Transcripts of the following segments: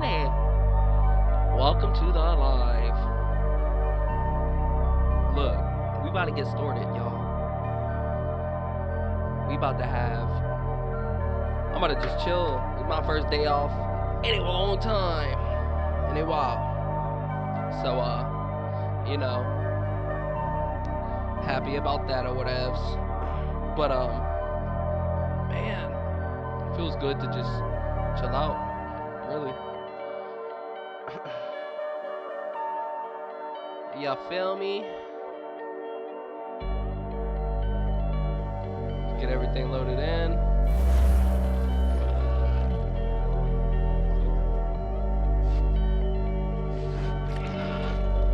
Johnny. Welcome to the live. Look, we about to get started, y'all. We about to have. I'm about to just chill. It's my first day off in a long time, in a while. So, happy about that or whatever. But man, it feels good to just chill out. Really. Y'all feel me? Get everything loaded in.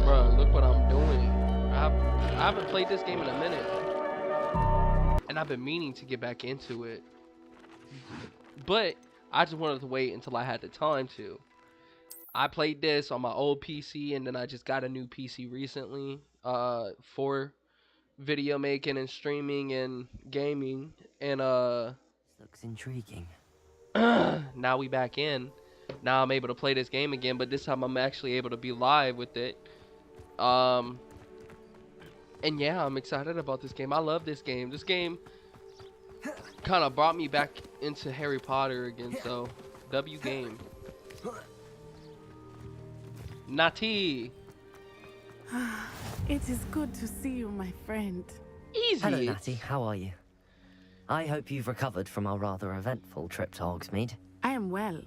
Bro, look what I'm doing. I haven't played this game in a minute. And I've been meaning to get back into it. But I just wanted to wait until I had the time to. I played this on my old PC and then I just got a new PC recently for video making and streaming and gaming and Looks intriguing. now we back in. Now I'm able to play this game again, but this time I'm actually able to be live with it. And yeah, I'm excited about this game. I love this game. This game kind of brought me back into Harry Potter again, so W game. Nati. It is good to see you, my friend. Easy. Hello, Natty. How are you? I hope you've recovered from our rather eventful trip to Hogsmeade. I am well,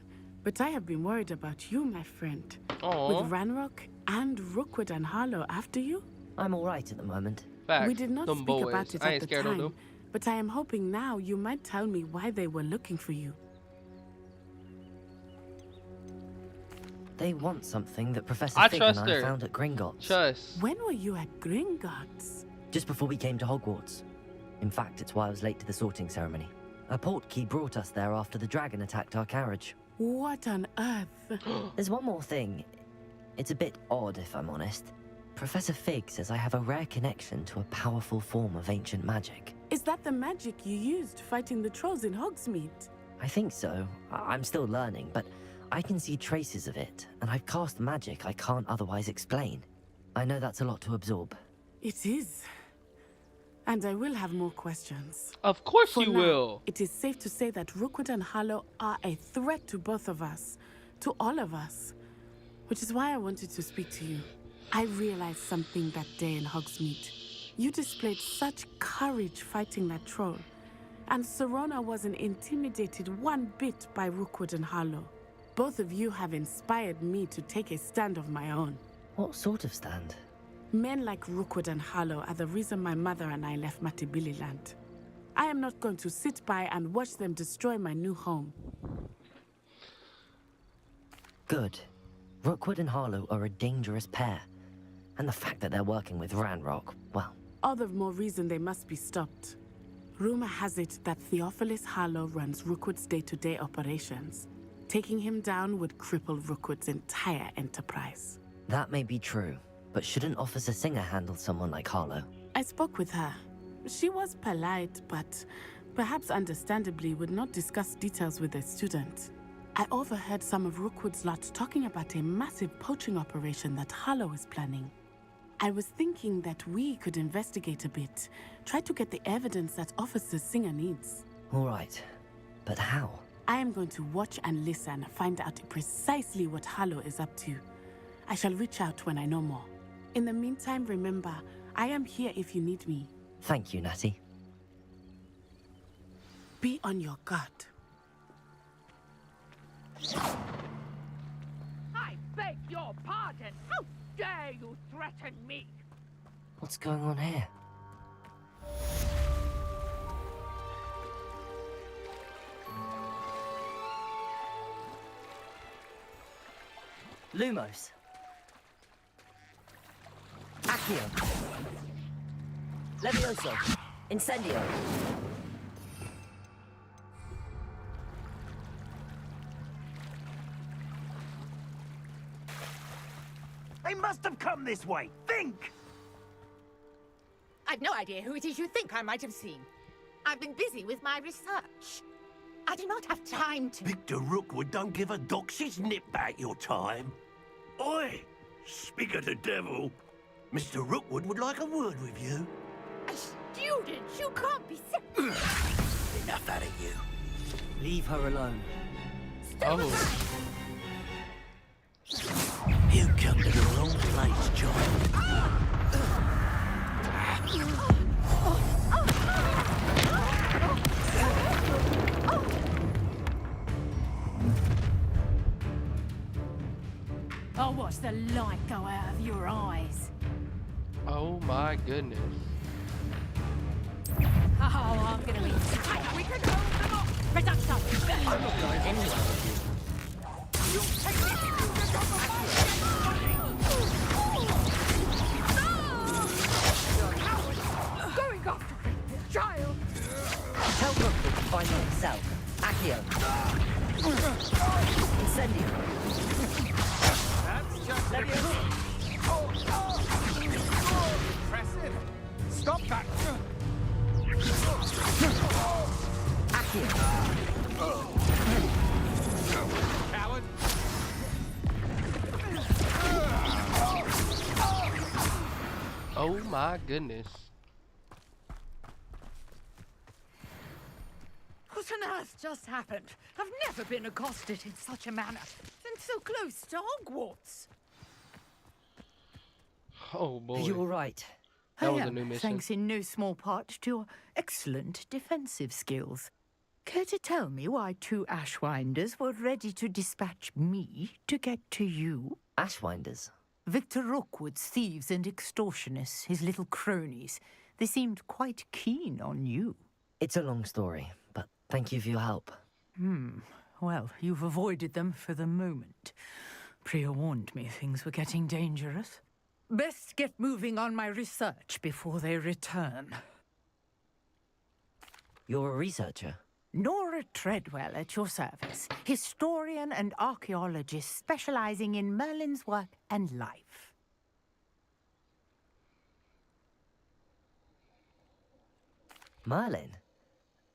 but I have been worried about you, my friend. Aww. With Ranrock and Rookwood and Harlow after you? I'm all right at the moment. Facts. We did not Them speak boys. about it I at ain't the scared of time, them. but I am hoping now you might tell me why they were looking for you. They want something that Professor I Fig and trust I her. found at Gringotts. Trust. When were you at Gringotts? Just before we came to Hogwarts. In fact, it's why I was late to the sorting ceremony. A portkey brought us there after the dragon attacked our carriage. What on earth? There's one more thing. It's a bit odd, if I'm honest. Professor Fig says I have a rare connection to a powerful form of ancient magic. Is that the magic you used fighting the trolls in Hogsmeade? I think so. I'm still learning, but I can see traces of it, and I've cast magic I can't otherwise explain. I know that's a lot to absorb. It is. And I will have more questions. Of course For you now, will. It is safe to say that Rookwood and Harlow are a threat to both of us, to all of us. Which is why I wanted to speak to you. I realized something that day in Hogsmeade. You displayed such courage fighting that troll, and Serona wasn't intimidated one bit by Rookwood and Harlow. Both of you have inspired me to take a stand of my own. What sort of stand? Men like Rookwood and Harlow are the reason my mother and I left Matabeleland. I am not going to sit by and watch them destroy my new home. Good. Rookwood and Harlow are a dangerous pair. And the fact that they're working with Ranrock, well... All the more reason they must be stopped. Rumor has it that Theophilus Harlow runs Rookwood's day-to-day operations. Taking him down would cripple Rookwood's entire enterprise. That may be true, but shouldn't Officer Singer handle someone like Harlow? I spoke with her. She was polite, but perhaps understandably would not discuss details with a student. I overheard some of Rookwood's lot talking about a massive poaching operation that Harlow is planning. I was thinking that we could investigate a bit, try to get the evidence that Officer Singer needs. All right, but how? I am going to watch and listen, find out precisely what Harlow is up to. I shall reach out when I know more. In the meantime, remember, I am here if you need me. Thank you, Natty. Be on your guard. I beg your pardon. How dare you threaten me? What's going on here? Lumos. Accio. Levioso. Incendio. They must have come this way. Think! I've no idea who it is you think I might have seen. I've been busy with my research. I do not have time to... Victor Rookwood don't give a doxy's nip back your time. Oi! Speak of the devil. Mr. Rookwood would like a word with you. A student? You can't be... Enough out of you. Leave her alone. Oh. You come to the wrong place, child. I'll watch the light go out of your eyes. Oh my goodness. Oh, I'm gonna eat you. We can hold them off. Reduction. I'm not going anywhere with you. Going after the child. Tell Rookwood to find me himself. Accio. Incendio. That's just impressive. Stop that. Accio. Coward. Oh my goodness. What on earth just happened? I've never been accosted in such a manner, and so close to Hogwarts. Oh boy. Are you all right? That was a new mission. Thanks in no small part to your excellent defensive skills. Care to tell me why two Ashwinders were ready to dispatch me to get to you? Ashwinders. Victor Rookwood's thieves and extortionists, his little cronies. They seemed quite keen on you. It's a long story, but thank you for your help. Well, you've avoided them for the moment. Priya warned me things were getting dangerous. Best get moving on my research before they return. You're a researcher? Nora Treadwell at your service, historian and archaeologist specializing in Merlin's work and life. Merlin?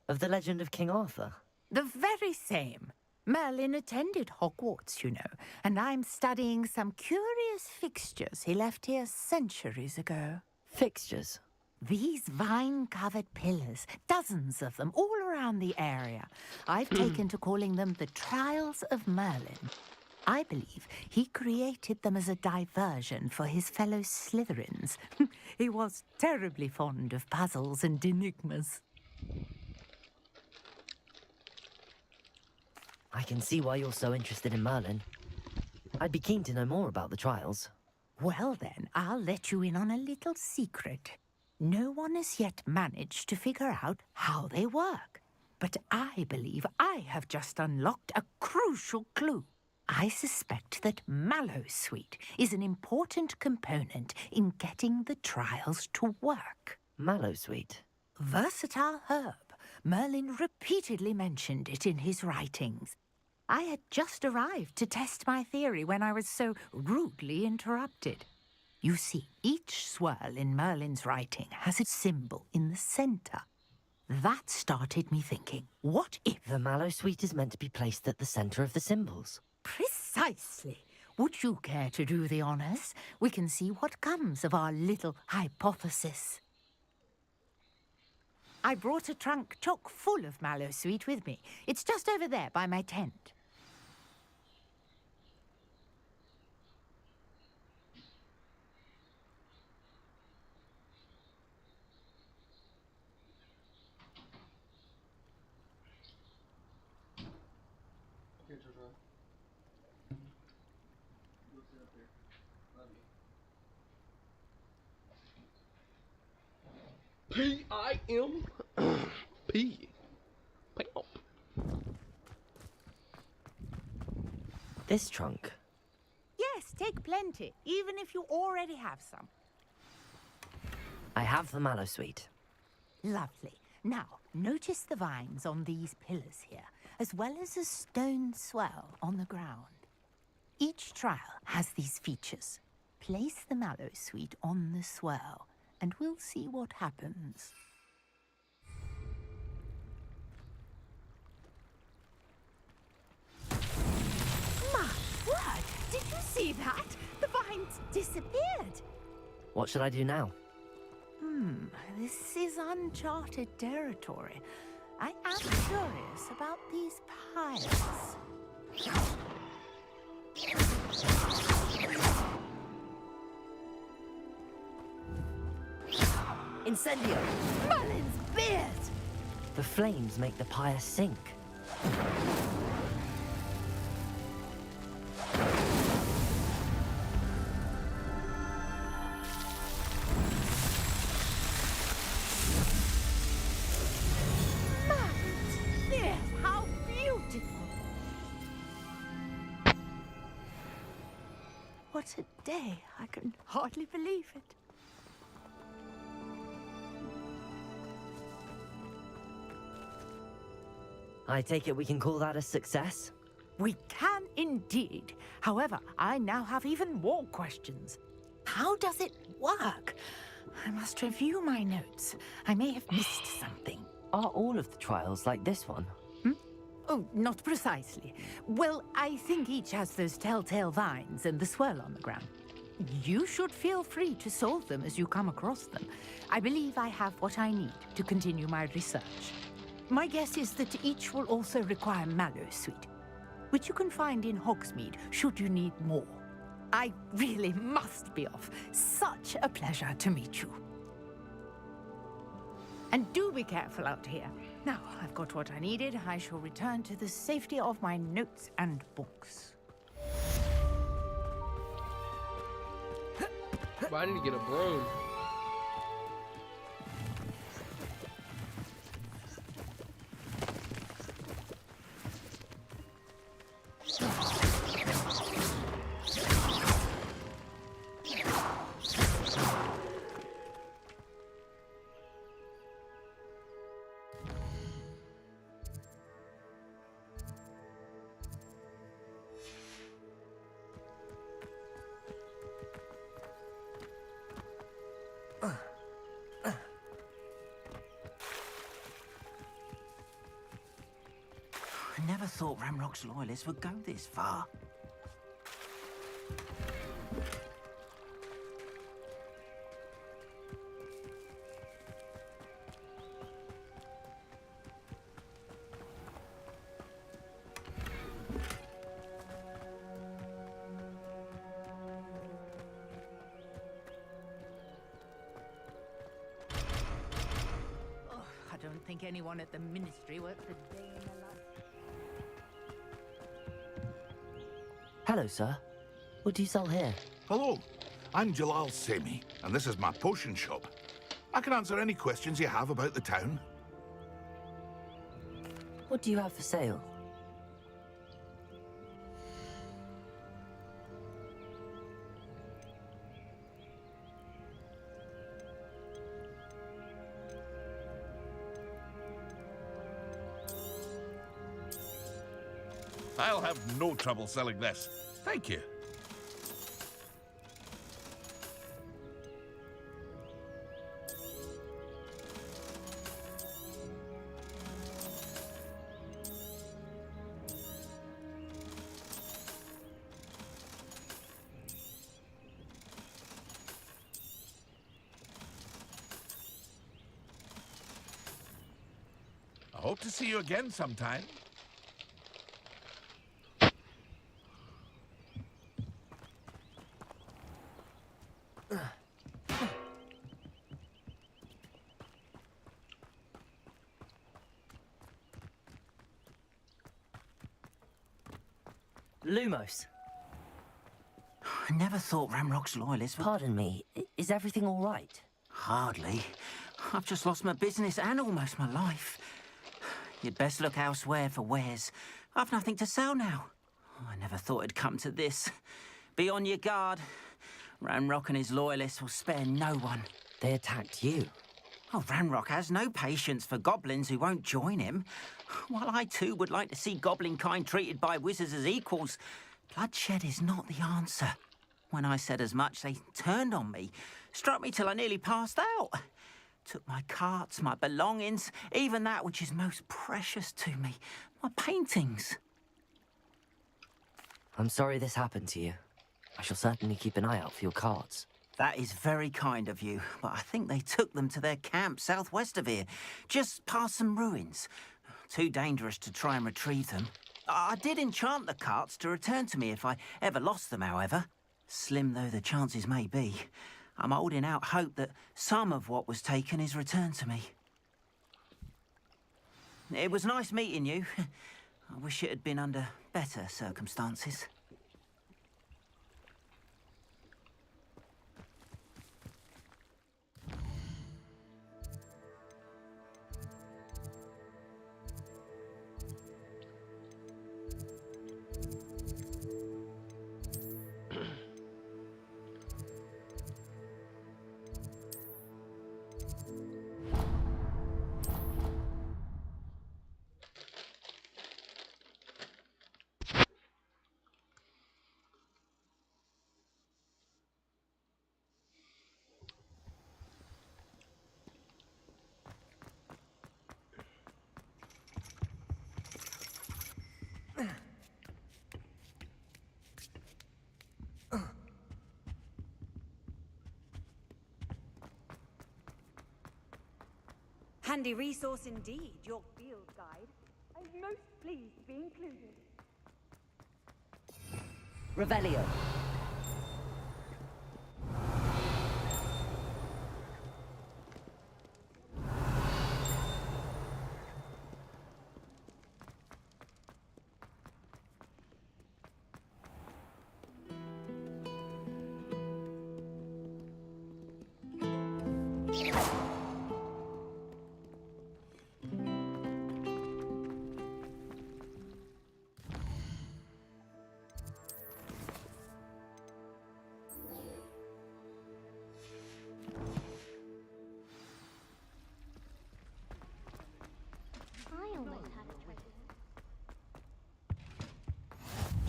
Of the legend of King Arthur? The very same. Merlin attended Hogwarts, you know, and I'm studying some curious fixtures he left here centuries ago. Fixtures? These vine-covered pillars, dozens of them, all around the area. I've taken to calling them the Trials of Merlin. I believe he created them as a diversion for his fellow Slytherins. He was terribly fond of puzzles and enigmas. I can see why you're so interested in Merlin. I'd be keen to know more about the trials. Well then, I'll let you in on a little secret. No one has yet managed to figure out how they work. But I believe I have just unlocked a crucial clue. I suspect that Mallowsweet is an important component in getting the trials to work. Mallowsweet? Versatile herb. Merlin repeatedly mentioned it in his writings. I had just arrived to test my theory when I was so rudely interrupted. You see, each swirl in Merlin's writing has a symbol in the center. That started me thinking, what if... The Mallowsweet is meant to be placed at the center of the symbols. Precisely. Would you care to do the honors? We can see what comes of our little hypothesis. I brought a trunk chock full of Mallowsweet with me. It's just over there by my tent. P-I-M-P. Pimp. This trunk? Yes, take plenty, even if you already have some. I have the Mallowsweet. Lovely. Now, notice the vines on these pillars here, as well as a stone swell on the ground. Each trial has these features. Place the Mallowsweet on the swell, and we'll see what happens. see that? The vines disappeared. What should I do now? This is uncharted territory. I am curious about these piles. Incendio! Merlin's beard! The flames make the pyre sink. Merlin's beard! How beautiful! What a day! I can hardly believe it. I take it we can call that a success? We can indeed. However, I now have even more questions. How does it work? I must review my notes. I may have missed something. Are all of the trials like this one? Oh, not precisely. Well, I think each has those telltale vines and the swirl on the ground. You should feel free to solve them as you come across them. I believe I have what I need to continue my research. My guess is that each will also require Mallowsweet, which you can find in Hogsmeade should you need more. I really must be off. Such a pleasure to meet you. And do be careful out here. Now, I've got what I needed. I shall return to the safety of my notes and books. But I need to get a broom. I never thought Ranrock's loyalists would go this far. I don't think anyone at the Ministry works a day in their life. Hello, sir. What do you sell here? Hello, I'm Jalal Semi, and this is my potion shop. I can answer any questions you have about the town. What do you have for sale? I'll have no trouble selling this. Thank you. I hope to see you again sometime. Lumos. I never thought Ranrock's loyalists would... Pardon me, is everything all right? Hardly. I've just lost my business and almost my life. You'd best look elsewhere for wares. I've nothing to sell now. I never thought it'd come to this. Be on your guard. Ranrock and his loyalists will spare no one. They attacked you. Oh, Ranrock has no patience for goblins who won't join him. While I too would like to see goblin kind treated by wizards as equals, bloodshed is not the answer. When I said as much, they turned on me, struck me till I nearly passed out. Took my carts, my belongings, even that which is most precious to me, my paintings. I'm sorry this happened to you. I shall certainly keep an eye out for your cards. That is very kind of you, but I think they took them to their camp southwest of here, just past some ruins. Too dangerous to try and retrieve them. I did enchant the carts to return to me if I ever lost them, however. Slim though the chances may be, I'm holding out hope that some of what was taken is returned to me. It was nice meeting you. I wish it had been under better circumstances. Handy resource indeed, your field guide. I'm most pleased to be included. Revelio.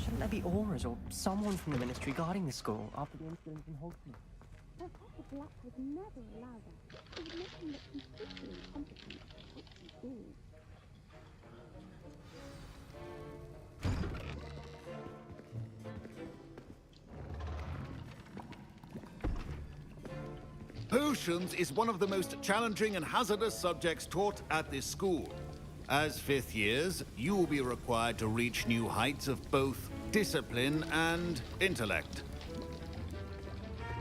Shouldn't there be auras or someone from the ministry guarding the school after the incident in Hogsmeade? Black would never allow that. It would make him look completely incompetent at what he's doing. Potions is one of the most challenging and hazardous subjects taught at this school. As fifth years, you will be required to reach new heights of both discipline and intellect.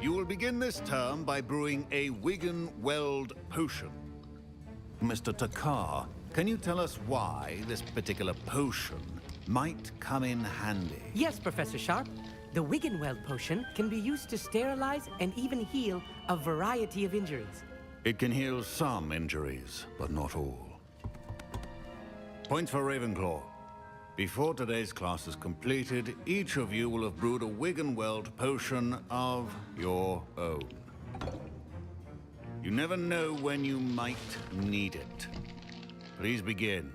You will begin this term by brewing a Wigan Weld potion. Mr. Takar, can you tell us why this particular potion might come in handy? Yes, Professor Sharp. The Wiggenweld potion can be used to sterilize and even heal a variety of injuries. It can heal some injuries, but not all. Points for Ravenclaw. Before today's class is completed, each of you will have brewed a Wiggenweld potion of your own. You never know when you might need it. Please begin.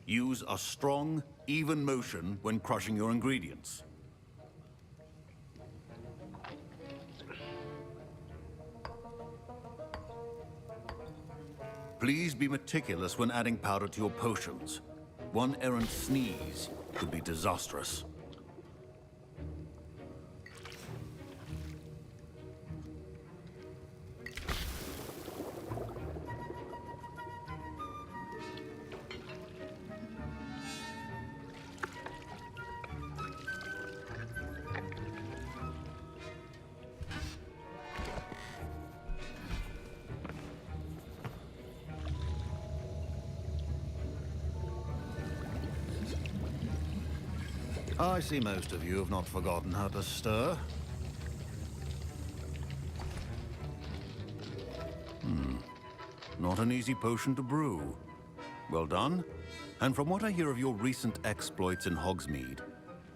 Use a strong, even motion when crushing your ingredients. Please be meticulous when adding powder to your potions. One errant sneeze could be disastrous. I see most of you have not forgotten how to stir. Not an easy potion to brew. Well done. And from what I hear of your recent exploits in Hogsmeade,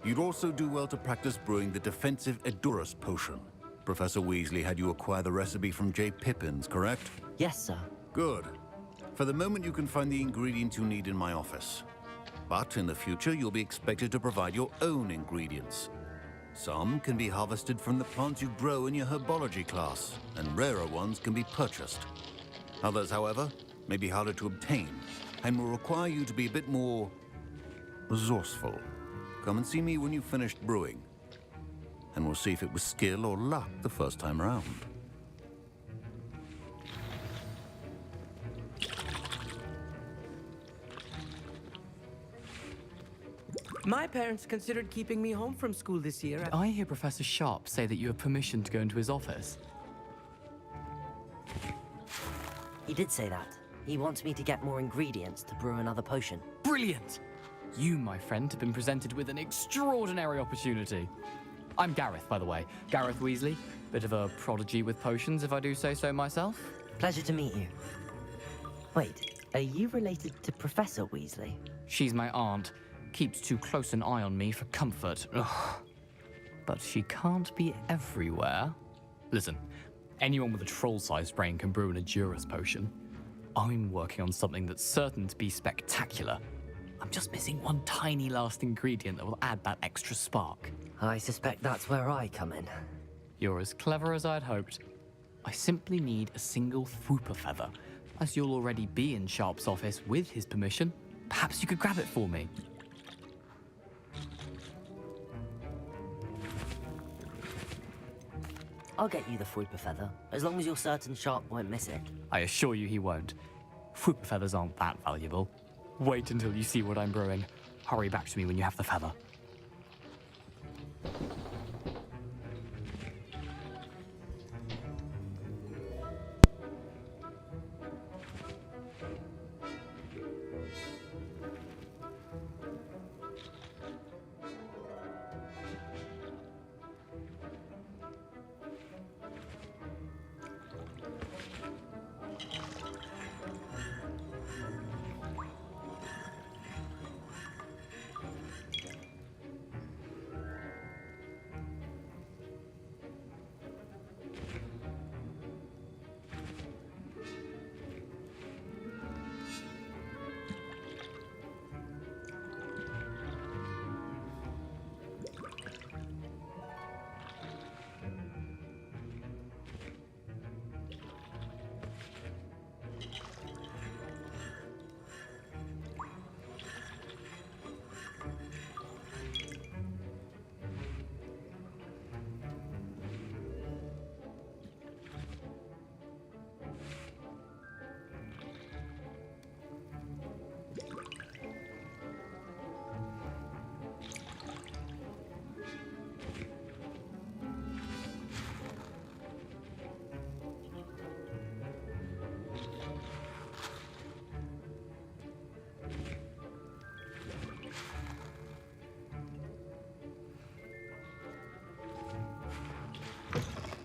you'd also do well to practice brewing the defensive Edurus potion. Professor Weasley had you acquire the recipe from J. Pippins, correct? Yes, sir. Good. For the moment, you can find the ingredients you need in my office. But in the future, you'll be expected to provide your own ingredients. Some can be harvested from the plants you grow in your herbology class, and rarer ones can be purchased. Others, however, may be harder to obtain and will require you to be a bit more resourceful. Come and see me when you've finished brewing, and we'll see if it was skill or luck the first time around. My parents considered keeping me home from school this year. I hear Professor Sharp say that you have permission to go into his office. He did say that. He wants me to get more ingredients to brew another potion. Brilliant! You, my friend, have been presented with an extraordinary opportunity. I'm Gareth, by the way. Gareth Weasley. Bit of a prodigy with potions, if I do say so myself. Pleasure to meet you. Wait, are you related to Professor Weasley? She's my aunt. Keeps too close an eye on me for comfort. Ugh. But she can't be everywhere. Listen, anyone with a troll-sized brain can brew an Edurus potion. I'm working on something that's certain to be spectacular. I'm just missing one tiny last ingredient that will add that extra spark. I suspect that's where I come in. You're as clever as I'd hoped. I simply need a single Fwooper feather. As you'll already be in Sharp's office with his permission, perhaps you could grab it for me. I'll get you the Fwooper feather, as long as you're certain Sharp won't miss it. I assure you he won't. Fwooper feathers aren't that valuable. Wait until you see what I'm brewing. Hurry back to me when you have the feather.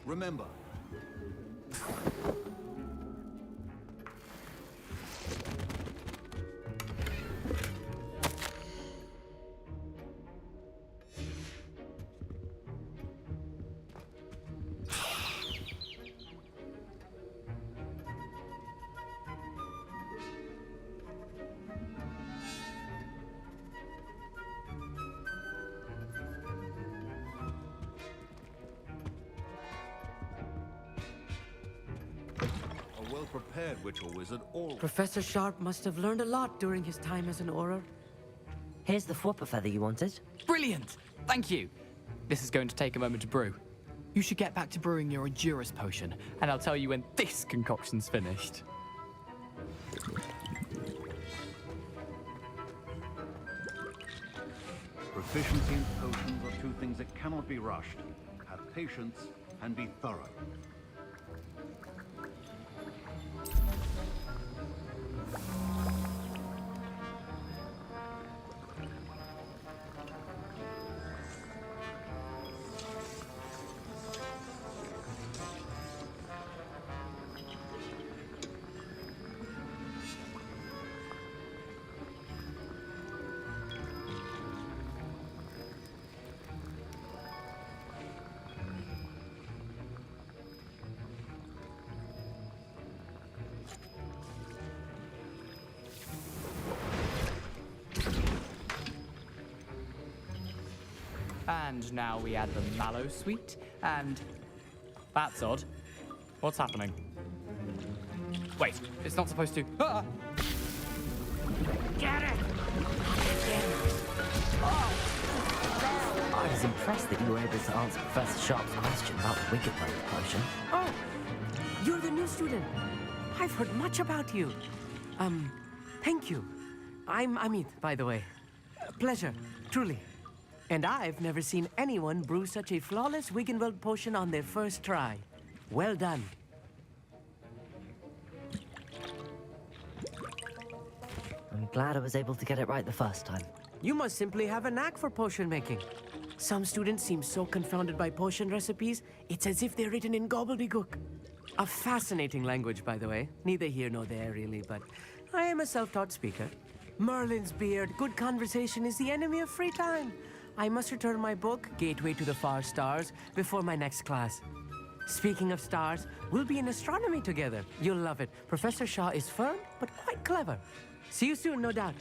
Remember, well-prepared witch or wizard always... Professor Sharp must have learned a lot during his time as an Auror. Here's the Fwooper feather you wanted. Brilliant! Thank you! This is going to take a moment to brew. You should get back to brewing your Edurus potion, and I'll tell you when this concoction's finished. Proficiency and potions are two things that cannot be rushed. Have patience and be thorough. And now we add the mallow sweet, and... That's odd. What's happening? Wait, it's not supposed to. Ah! Get it! I was impressed that you were able to answer Professor Sharp's question about the Wiggenweld potion. Oh, you're the new student. I've heard much about you. Thank you. I'm Amit, by the way. Pleasure, truly. And I've never seen anyone brew such a flawless Wiggenweld potion on their first try. Well done. I'm glad I was able to get it right the first time. You must simply have a knack for potion making. Some students seem so confounded by potion recipes, it's as if they're written in gobbledygook. A fascinating language, by the way. Neither here nor there, really, but I am a self-taught speaker. Merlin's beard, good conversation is the enemy of free time. I must return my book, Gateway to the Far Stars, before my next class. Speaking of stars, we'll be in astronomy together. You'll love it. Professor Shaw is firm, but quite clever. See you soon, no doubt.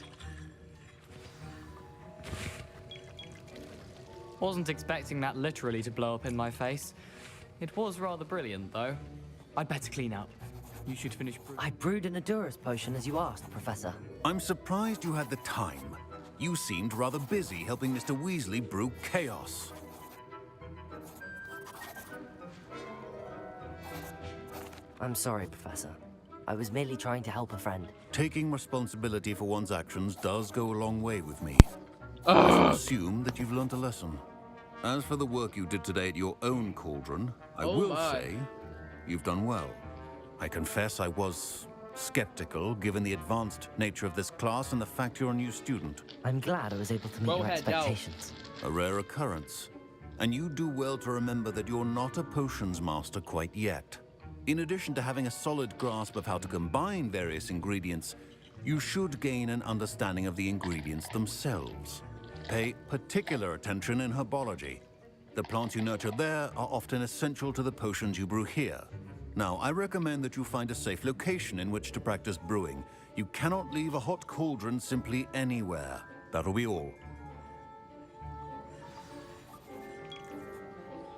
Wasn't expecting that literally to blow up in my face. It was rather brilliant, though. I'd better clean up. You should finish brewing. I brewed an Adurus potion as you asked, Professor. I'm surprised you had the time. You seemed rather busy helping Mr. Weasley brew chaos. I'm sorry, Professor. I was merely trying to help a friend. Taking responsibility for one's actions does go a long way with me. I shall assume that you've learnt a lesson. As for the work you did today at your own cauldron, I will say you've done well. I confess I was skeptical, given the advanced nature of this class and the fact you're a new student. I'm glad I was able to meet your expectations. A rare occurrence. And you do well to remember that you're not a potions master quite yet. In addition to having a solid grasp of how to combine various ingredients, you should gain an understanding of the ingredients themselves. Pay particular attention in herbology. The plants you nurture there are often essential to the potions you brew here. Now, I recommend that you find a safe location in which to practice brewing. You cannot leave a hot cauldron simply anywhere. That'll be all.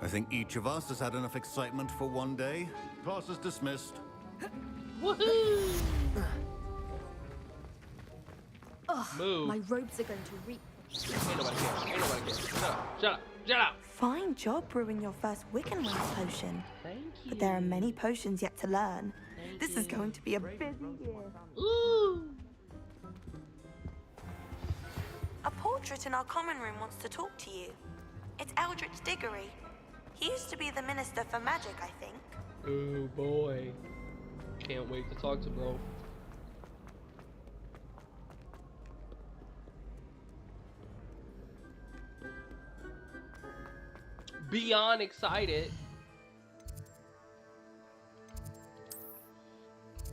I think each of us has had enough excitement for one day. Class is dismissed. Woohoo! Ugh, my robes are going to reek. Ain't nobody care. Ain't nobody care. Shut up. Shut up. Shut up. Fine job brewing your first Wiggenweld potion. Thank you. But there are many potions yet to learn. This is going to be a busy year. Ooh. A portrait in our common room wants to talk to you. It's Eldritch Diggory. He used to be the Minister for Magic, I think. Oh boy. Can't wait to talk to bro. Beyond excited.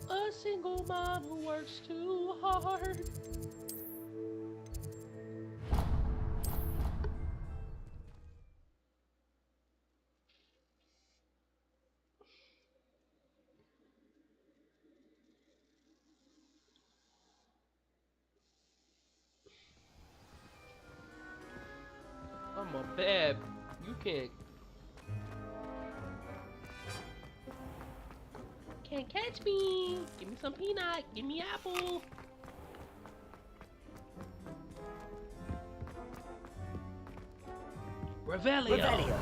A single mom who works too hard. I'm a bad. You can't catch me. Give me some peanut. Give me apple. Revelio. Revelio.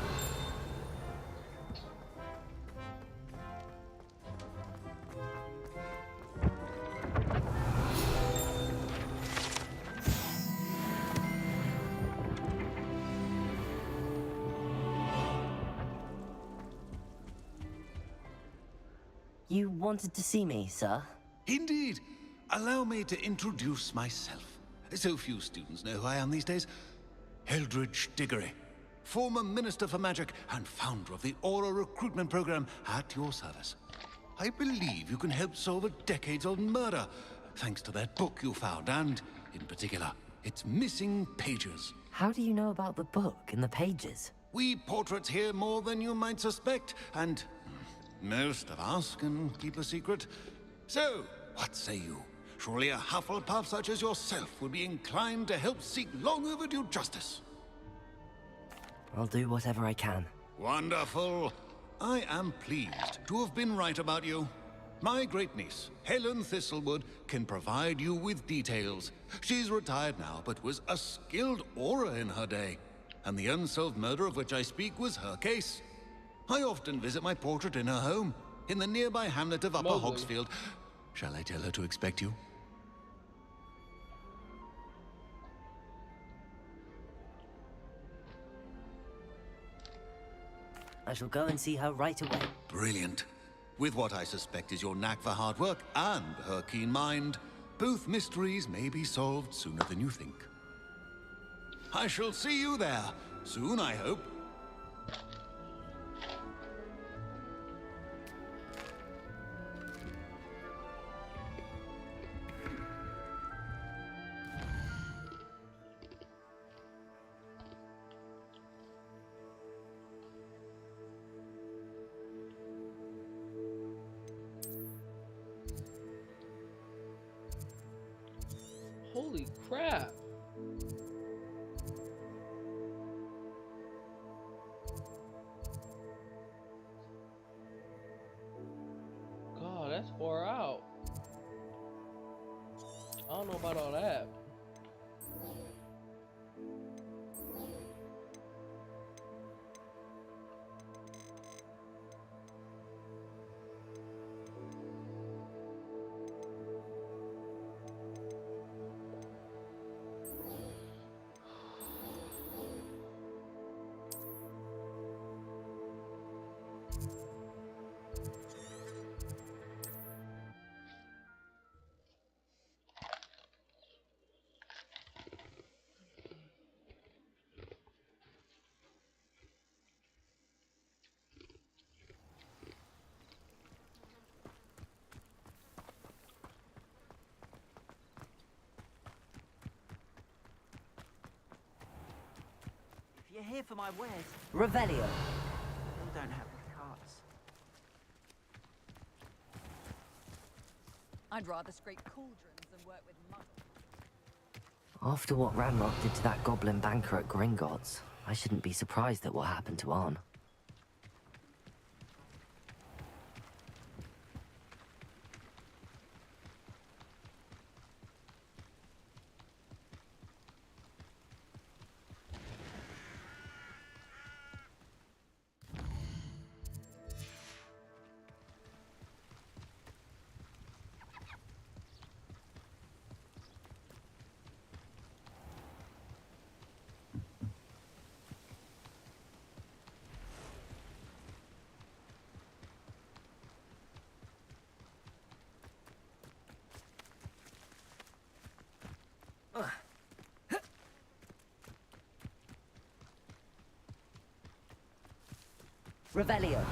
You wanted to see me, sir? Indeed. Allow me to introduce myself. So few students know who I am these days. Eldritch Diggory, former Minister for Magic and founder of the Aura Recruitment Program at your service. I believe you can help solve a decades-old murder, thanks to that book you found, and, in particular, its missing pages. How do you know about the book and the pages? We portraits hear more than you might suspect, and most of us can keep a secret. So, what say you? Surely a Hufflepuff such as yourself would be inclined to help seek long overdue justice. I'll do whatever I can. Wonderful. I am pleased to have been right about you. My great-niece, Helen Thistlewood, can provide you with details. She's retired now, but was a skilled aura in her day. And the unsolved murder of which I speak was her case. I often visit my portrait in her home, in the nearby hamlet of Upper Lovely. Hogsfield. Shall I tell her to expect you? I shall go and see her right away. Brilliant. With what I suspect is your knack for hard work and her keen mind, both mysteries may be solved sooner than you think. I shall see you there, soon I hope. Holy crap. God, that's far out. I don't know about all that. You're here for my wares. Revelio. Still don't have the carts. I'd rather scrape cauldrons than work with mud. After what Ranrock did to that goblin banker at Gringotts, I shouldn't be surprised at what happened to Arn. Revelio.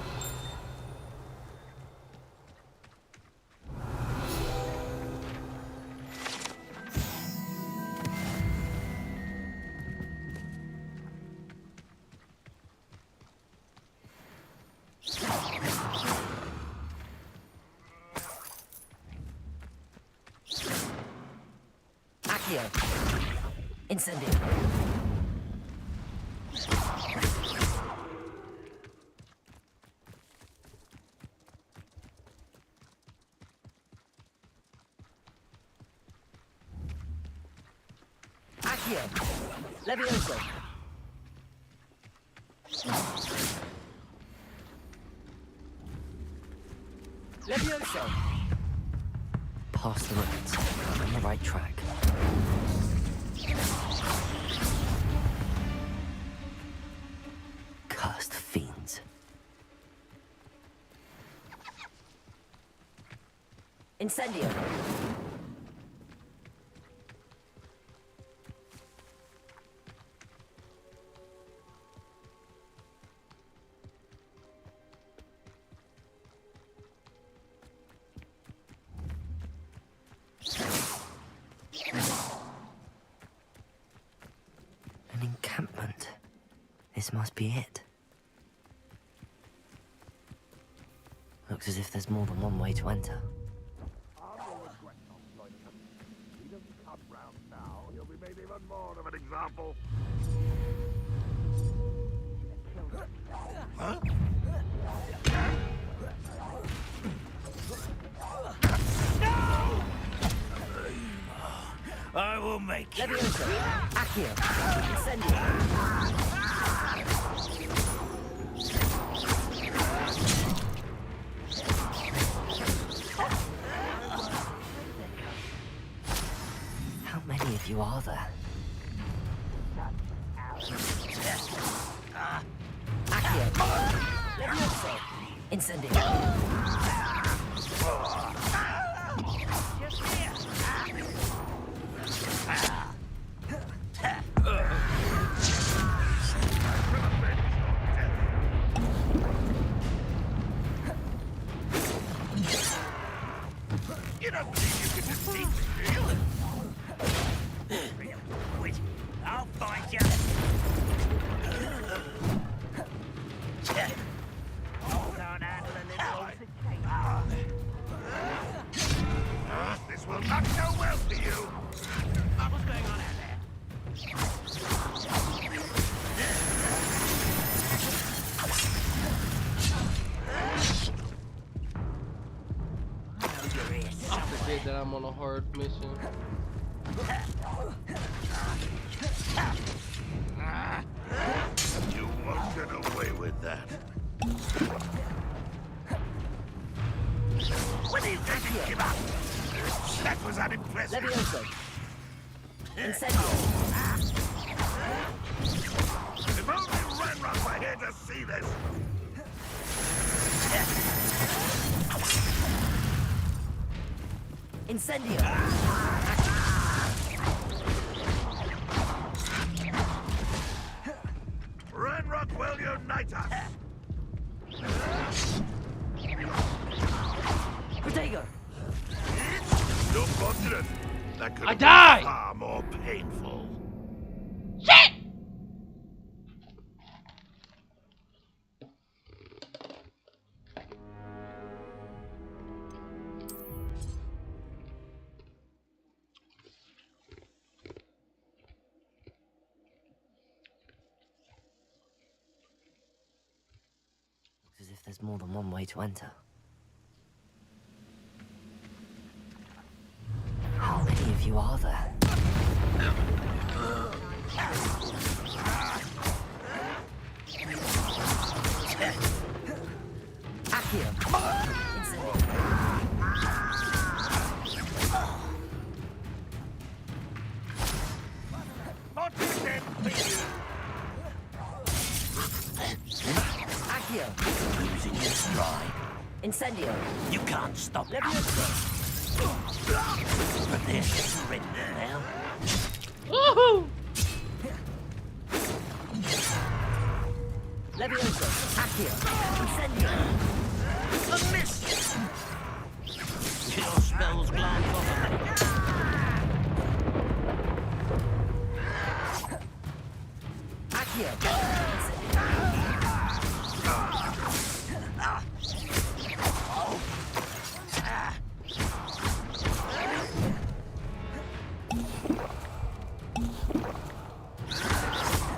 Accio. Incendio. Accio. Levioso. Levioso. Past the ruins. I'm on the right track. Cursed fiends. Incendio. An encampment. This must be it. Looks as if there's more than one way to enter. He doesn't come round now, he'll be made even more of an example. Huh? I will make you. Levioso. Accio. Incendio. How many of you are there? Accio. Levioso. Incendio. You don't think you can defeat me, do you? Wait, I'll find you. This will not go well for you. What's going on out there? I forget that I'm on a hard mission. You won't get away with that. When do you think you give up? That was unimpressive. Levioso. Incendio. If only Ranrock were here to see this. Incendio. Ranrock will unite us. Protego. You're fortunate. That could I have died! been far more painful. Shit! Looks as if there's more than one way to enter. How many of you are there? Accio. Accio. Losing your stride. Incendio. You can't stop it. Levioso. But there's surrender now. Woohoo! Levioso. Accio. Incendio. A miss! Your spells glance off of me. Accio.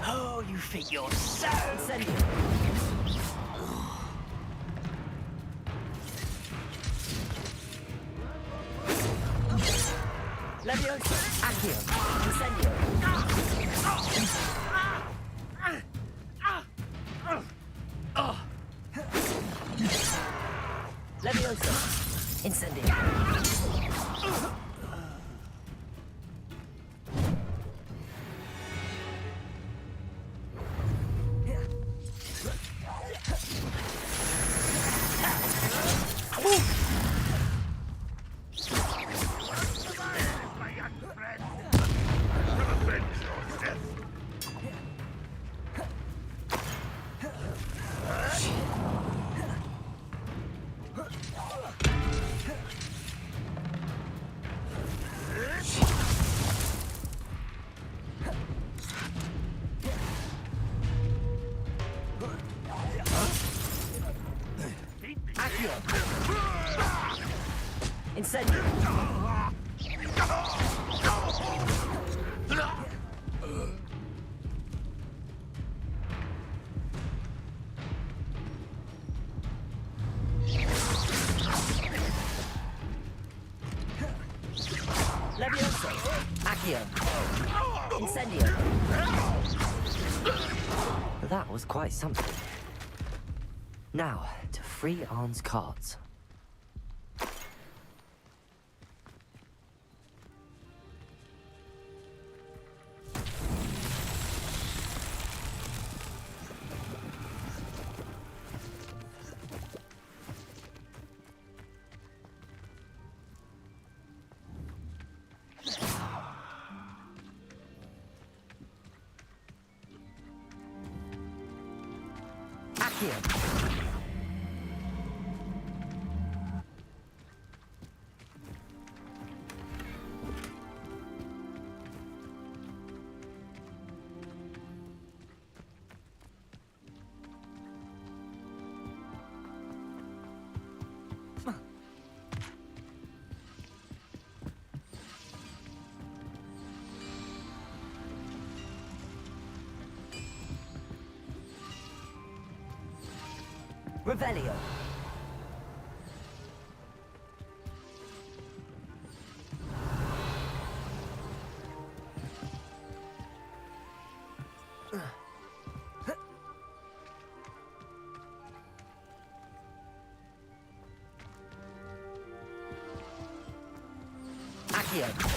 Oh, you think you're so... Incendio. Levioso. Accio. Incendio. Levioso. Incendio. My young friend. Avenge your death. Accio. Incendio. Levioso. Accio. Accio! Incendio! That was quite something. Now, to free Arn's cards. Revelio. Accio.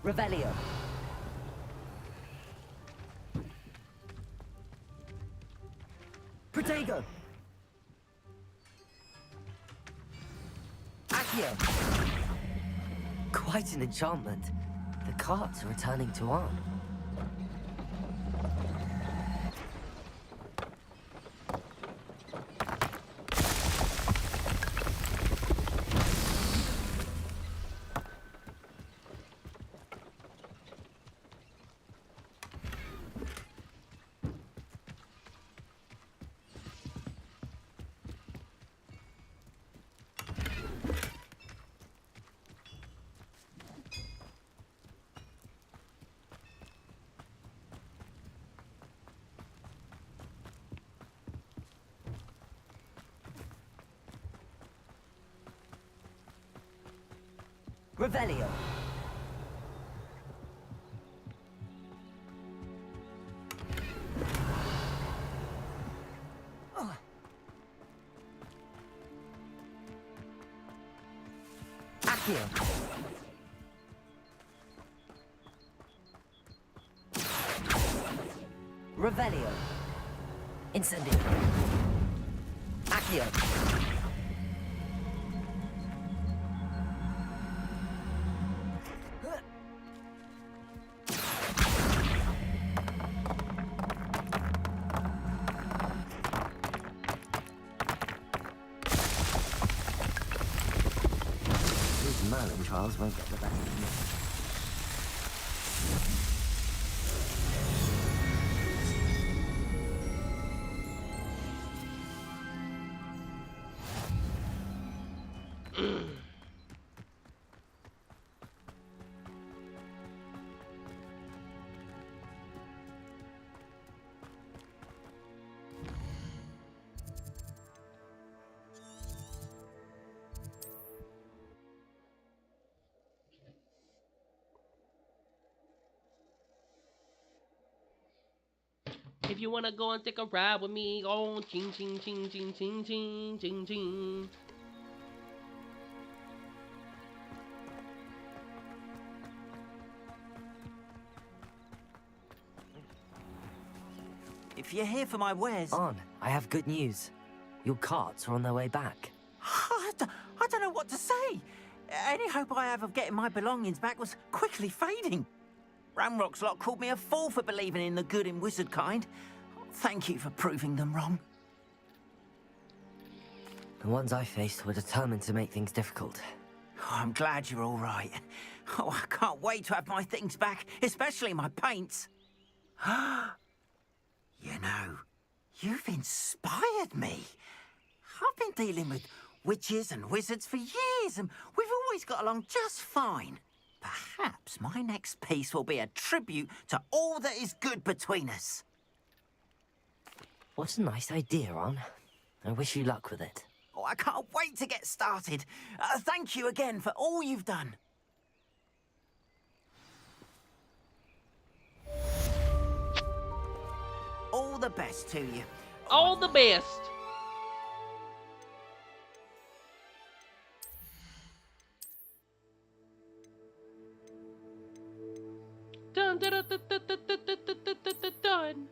Revelio. Protego. Accio. Quite an enchantment. The cards are returning to Arn. Revelio. Accio. Revelio. Incendio. Accio. Merlin trials won't get the best of me. If you wanna go and take a ride with me, oh, ching ching ching ching ching ching ching ching. If you're here for my wares... Arn, I have good news. Your carts are on their way back. I don't know what to say. Any hope I have of getting my belongings back was quickly fading. Ranrock's lot called me a fool for believing in the good in wizard kind. Thank you for proving them wrong. The ones I faced were determined to make things difficult. Oh, I'm glad you're all right. Oh, I can't wait to have my things back, especially my paints. You know, You've inspired me. I've been dealing with witches and wizards for years, and we've always got along just fine. Perhaps my next piece will be a tribute to all that is good between us. What a nice idea, Ron. I wish you luck with it. Oh, I can't wait to get started. Thank you again for all you've done. All the best to you. All the best. Dun, dun, dun, dun, dun, dun, dun, dun, dun, dun, dun.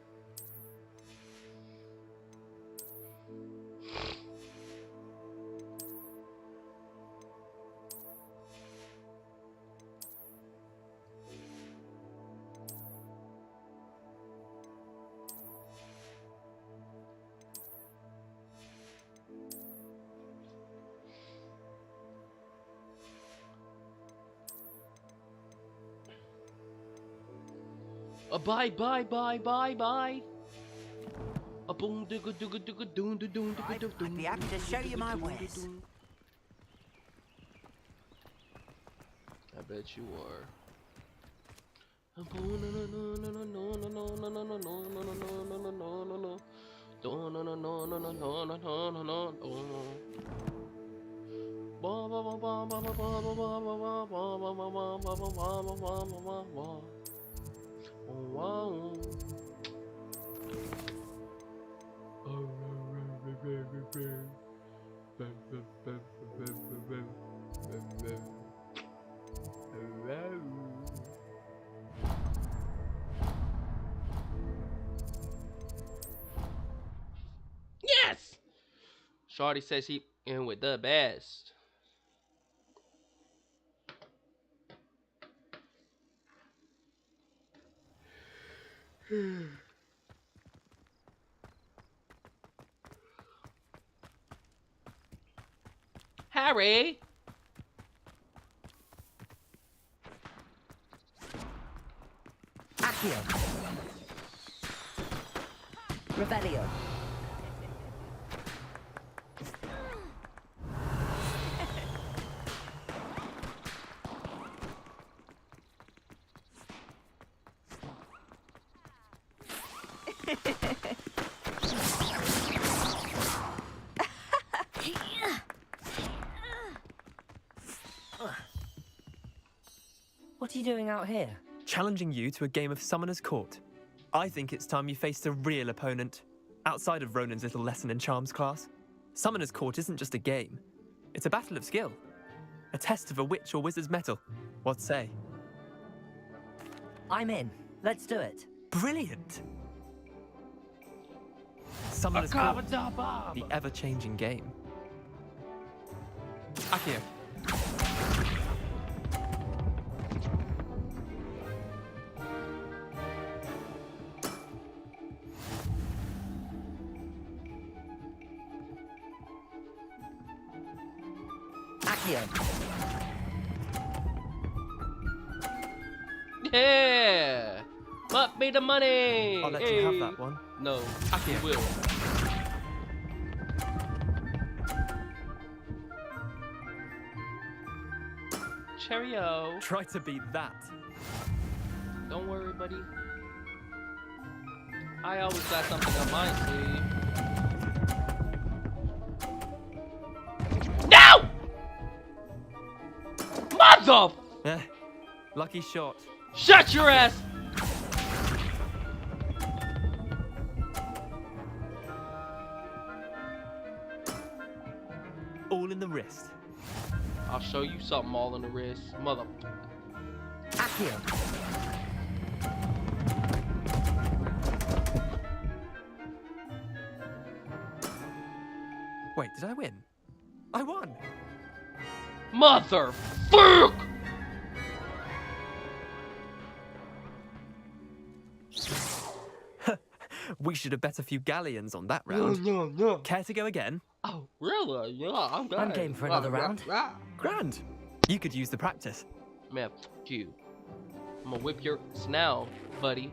Bye bye bye bye bye. A boom doo doo doo doo doo doo doo Right, I'd be happy to show you my wares. I bet you are. Yes! Shorty says he in with the best. Harry! Accio. Revelio. What are you doing out here? Challenging you to a game of Summoner's Court. I think it's time you faced a real opponent, outside of Ronan's little lesson in charms class. Summoner's Court isn't just a game. It's a battle of skill. A test of a witch or wizard's mettle. What say? I'm in. Let's do it. Brilliant! Summoner's Court, the ever-changing game. Accio. Yeah! But me the money! I'll let you have that one. No, Accio. you will. Cheerio. Try to beat that. Don't worry, buddy. I always got something on my sleeve. No! Mother! Lucky shot. Shut your ass! All in the wrist. I'll show you something all in the wrist, mother. Accio. Wait, did I win? I won! Mother fuck! We should have bet a few galleons on that round. Care to go again? Oh, really? Yeah, I'm good. I'm game for another round. Grand. You could use the practice. Man, fuck you. I'm gonna whip your snout, buddy.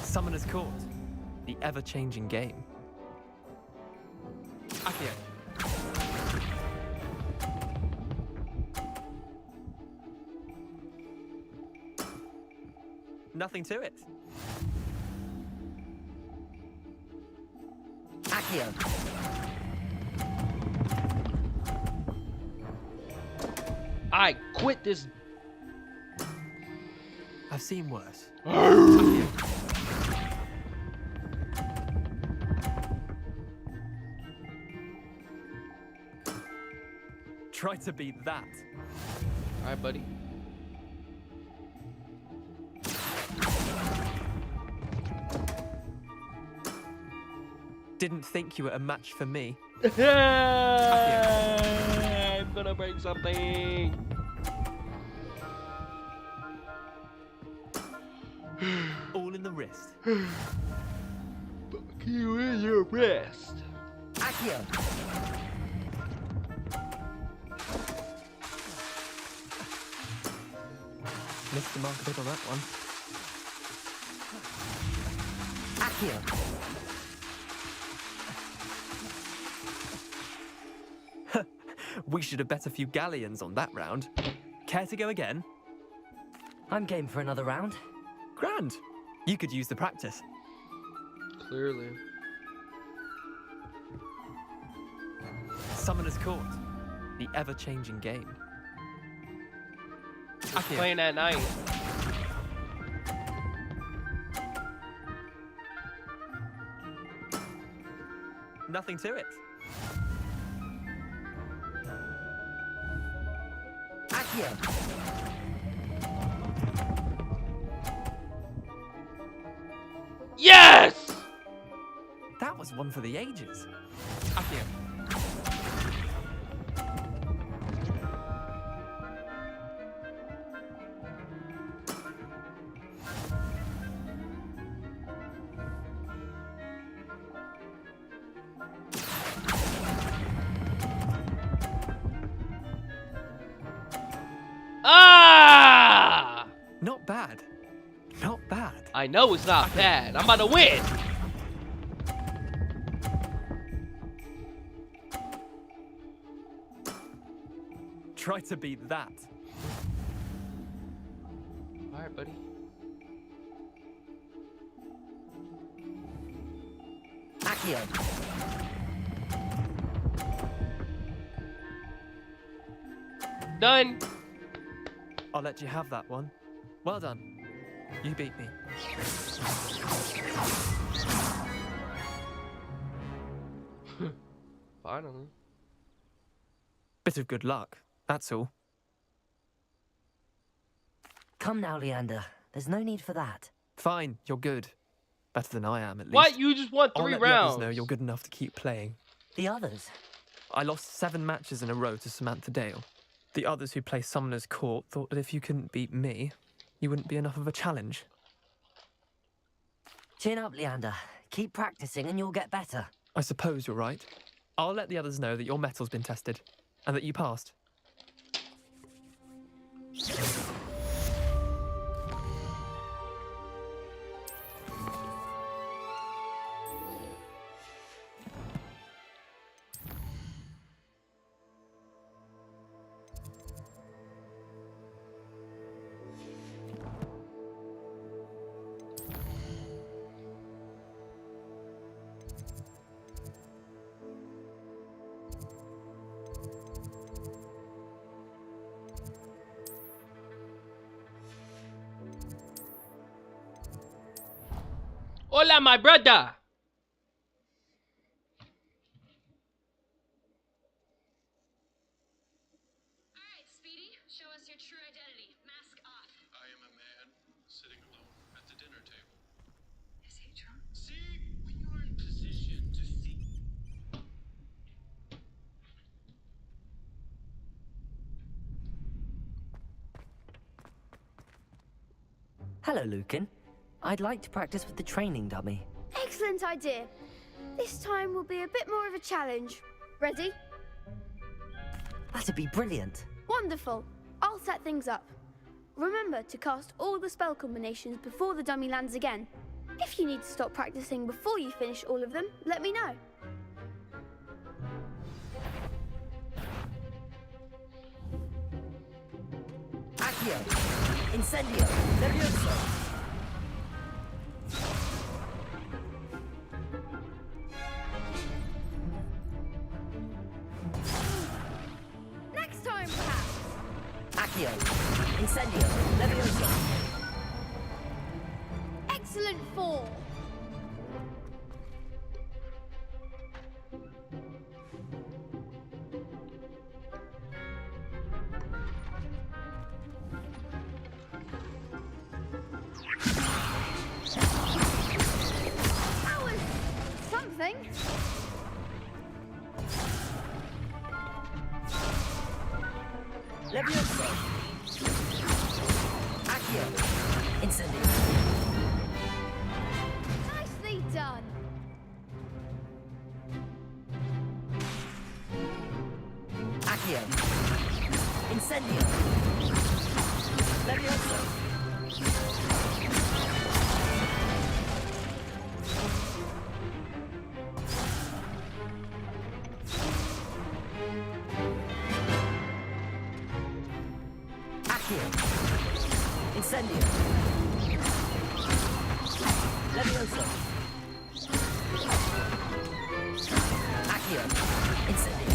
Summoner's Court. the ever-changing game. Accio. Nothing to it. Accio. I quit this. I've seen worse. Try to beat that. All right, buddy. Didn't think you were a match for me. I'm gonna break something. All in the wrist. Fuck you in your wrist. Accio. Missed the mark a bit on that one. Accio. We should have bet a few galleons on that round. Care to go again? I'm game for another round. Grand. You could use the practice. Clearly. Summoner's Court, the ever-changing game. Accio. Playing at night. Nothing to it. Accio. Yes! That was one for the ages. Accio. Ah! Not bad. Not bad. I know it's not bad. I'm about to win. Try to beat that. All right, buddy. Accio. Done. I'll let you have that one. Well done. You beat me. Finally. Bit of good luck, that's all. Come now, Leander. There's no need for that. Fine, you're good. Better than I am, at least. What? You just won I'll 3 let rounds. The others know you're good enough to keep playing. The others? I lost 7 matches in a row to Samantha Dale. The others who play Summoner's Court thought that if you couldn't beat me, you wouldn't be enough of a challenge. Chin up, Leander. Keep practicing and you'll get better. I suppose you're right. I'll let the others know that your metal's been tested, and that you passed. Hola, my brother. Alright, Speedy, show us your true identity. Mask off. I am a man sitting alone at the dinner table. Is he drunk? See, when you are in position to see. Hello, Lucan. I'd like to practice with the training dummy. Excellent idea. This time will be a bit more of a challenge. Ready? That'd be brilliant. Wonderful. I'll set things up. Remember to cast all the spell combinations before the dummy lands again. If you need to stop practicing before you finish all of them, let me know. Accio! Incendio! Levioso! Next time, perhaps. Accio! Incendio! Levioso! Excellent fall. That was something. Levioso! Accio! Incendio! Nicely done. Accio! Incendio! Levioso! Accio! Incendio! Levioso! Accio! Incendio!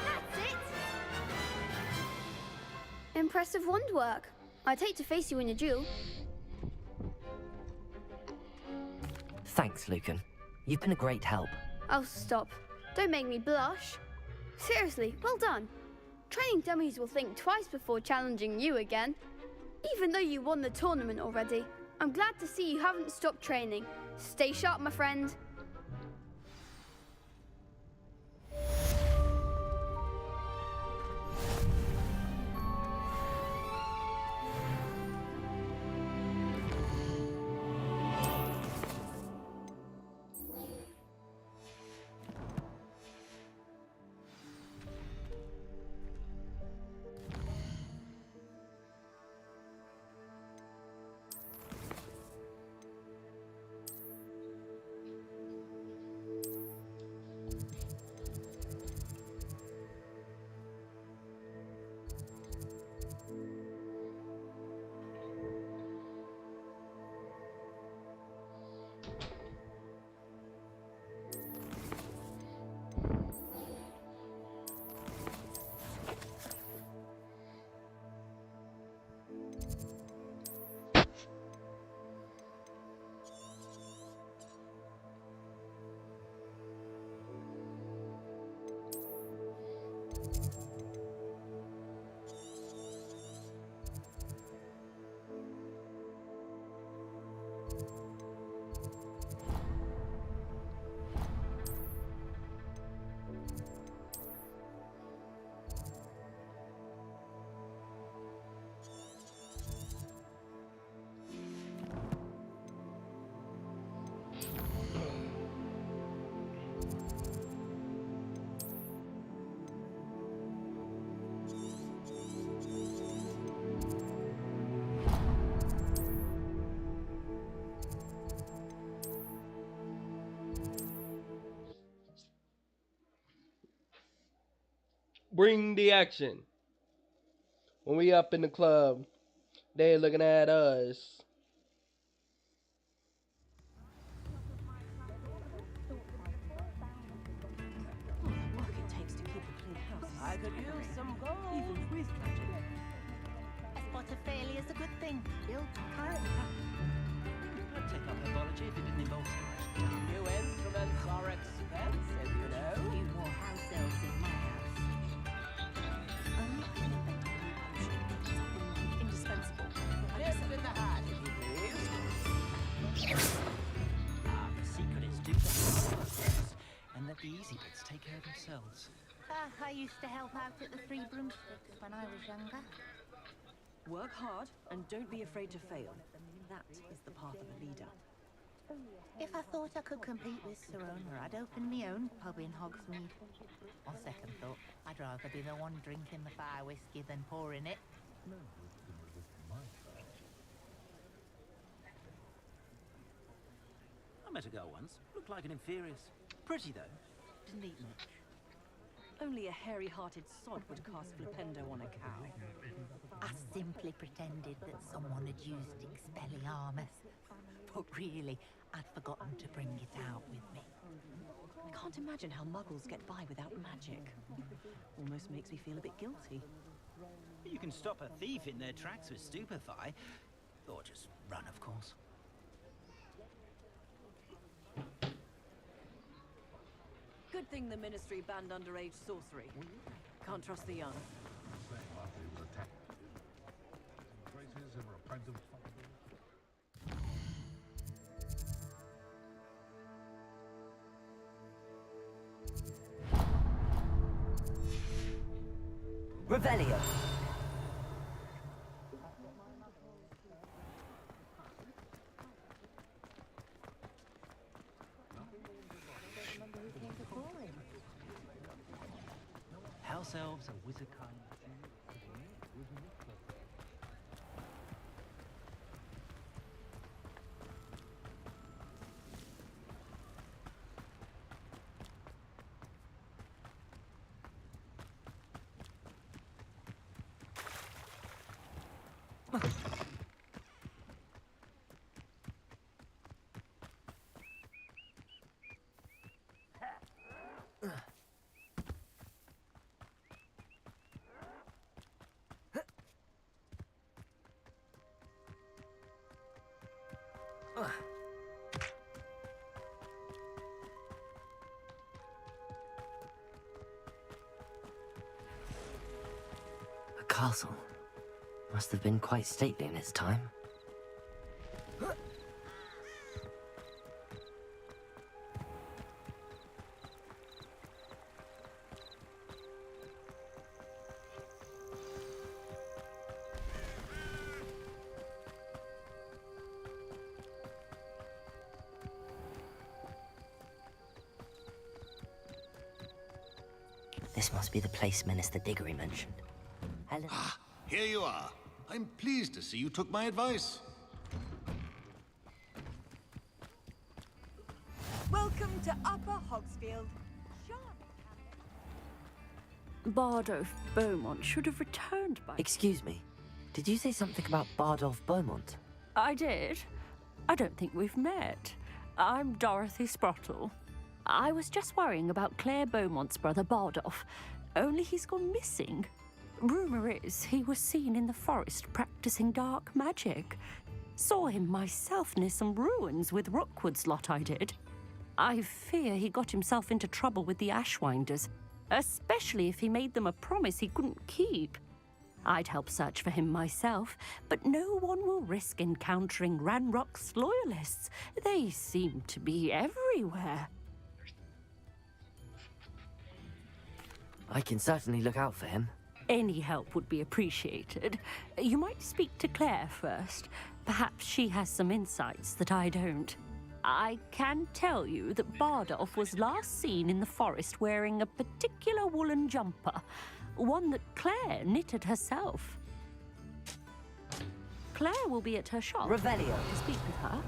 That's it. Impressive wand work. I'd hate to face you in a duel. Thanks, Lucan. You've been a great help. Oh, stop. Don't make me blush. Seriously, well done. Training dummies will think twice before challenging you again. Even though you won the tournament already, I'm glad to see you haven't stopped training. Stay sharp, my friend. Bring the action. When we up in the club, they looking at us. Work it takes to keep a clean house. I could use some gold. Even with magic. A spot of failure is a good thing. Build character. I'd take up herbology if it didn't involve so much. New instruments are expensive, you know. Few more house elves in my house. Indispensable. Nip in the hat, if you please. The secret is do the hard work and let the easy bits take care of themselves. I used to help out at the Three Broomsticks when I was younger. Work hard and don't be afraid to fail. That is the path of a leader. If I thought I could compete with Sirona, I'd open my own pub in Hogsmeade. On second thought, I'd rather be the one drinking the fire whiskey than pouring it. met a girl once. Looked like an inferior. Pretty, though. Didn't eat much. Only a hairy-hearted sod would cast Flipendo on a cow. I simply pretended that someone had used Expelliarmus. But really, I'd forgotten to bring it out with me. I can't imagine how muggles get by without magic. Almost makes me feel a bit guilty. You can stop a thief in their tracks with Stupefy. Or just run, of course. Good thing the Ministry banned underage sorcery. Can't trust the young. Revelio. House elves and wizard kind. A castle. Must have been quite stately in its time. This must be the place Minister Diggory mentioned. Helen. Ah, here you are. I'm pleased to see you took my advice. Welcome to Upper Hogsfield. Bardolph Beaumont should have returned by... Excuse me. Did you say something about Bardolph Beaumont? I did. I don't think we've met. I'm Dorothy Sprottle. I was just worrying about Claire Beaumont's brother Bardolph, only he's gone missing. Rumour is he was seen in the forest practicing dark magic. Saw him myself near some ruins with Rookwood's lot I did. I fear he got himself into trouble with the Ashwinders, especially if he made them a promise he couldn't keep. I'd help search for him myself, but no one will risk encountering Ranrock's loyalists. They seem to be everywhere. I can certainly look out for him. Any help would be appreciated. You might speak to Claire first. Perhaps she has some insights that I don't. I can tell you that Bardolph was last seen in the forest wearing a particular woolen jumper, one that Claire knitted herself. Claire will be at her shop. Revelio. To speak with her.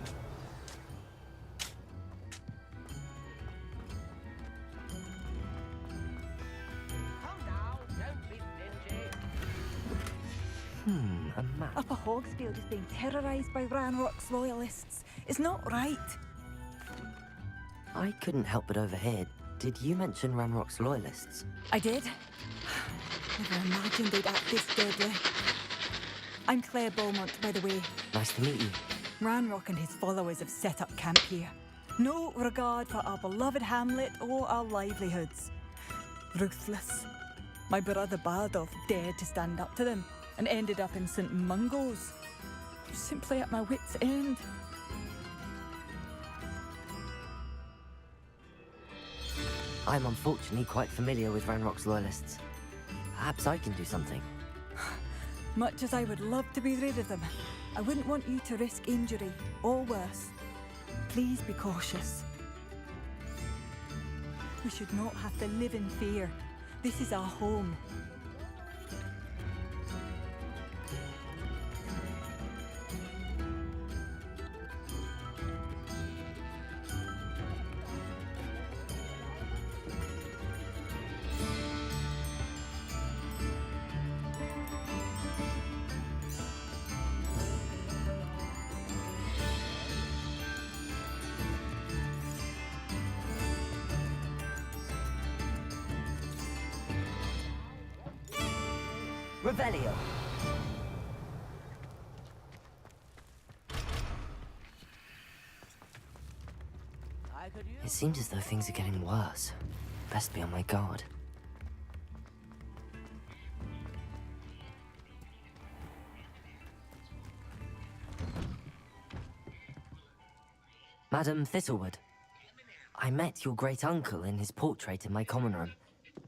A map. Upper Hogsfield is being terrorised by Ranrock's loyalists. It's not right. I couldn't help but overhear. Did you mention Ranrock's loyalists? I did. Never imagined they'd act this deadly. I'm Claire Beaumont, by the way. Nice to meet you. Ranrock and his followers have set up camp here. No regard for our beloved hamlet or our livelihoods. Ruthless. My brother Bardolph dared to stand up to them and ended up in St. Mungo's. Simply at my wit's end. I'm unfortunately quite familiar with Ranrock's loyalists. Perhaps I can do something. Much as I would love to be rid of them, I wouldn't want you to risk injury, or worse. Please be cautious. We should not have to live in fear. This is our home. Revelio. It seems as though things are getting worse. Best be on my guard. Madam Thistlewood, I met your great-uncle in his portrait in my common room.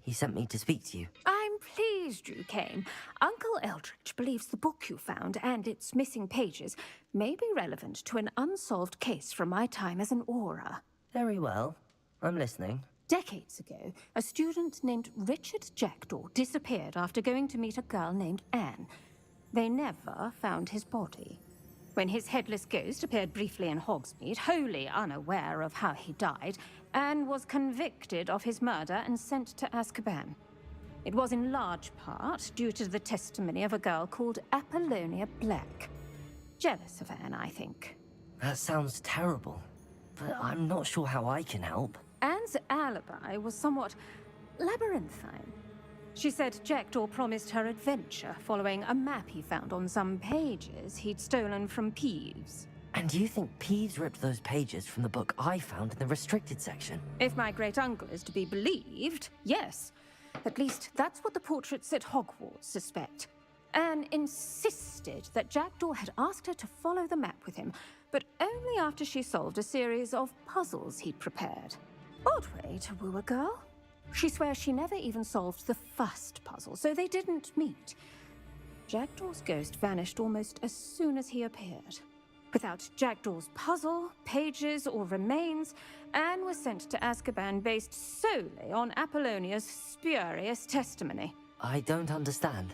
He sent me to speak to you. I'm pleased you came. Uncle Eldritch believes the book you found and its missing pages may be relevant to an unsolved case from my time as an Auror. Very well. I'm listening. Decades ago, a student named Richard Jackdaw disappeared after going to meet a girl named Anne. They never found his body. When his headless ghost appeared briefly in Hogsmeade, wholly unaware of how he died, Anne was convicted of his murder and sent to Azkaban. It was in large part due to the testimony of a girl called Apollonia Black. Jealous of Anne, I think. That sounds terrible, but I'm not sure how I can help. Anne's alibi was somewhat labyrinthine. She said Jackdaw promised her adventure following a map he found on some pages he'd stolen from Peeves. And you think Peeves ripped those pages from the book I found in the restricted section? If my great-uncle is to be believed, yes. At least that's what the portraits at Hogwarts suspect. Anne insisted that Jackdaw had asked her to follow the map with him, but only after she solved a series of puzzles he'd prepared. Odd way to woo a girl. She swears she never even solved the first puzzle, so they didn't meet. Jackdaw's ghost vanished almost as soon as he appeared. Without Jackdaw's puzzle, pages, or remains, Anne was sent to Azkaban based solely on Apollonia's spurious testimony. I don't understand.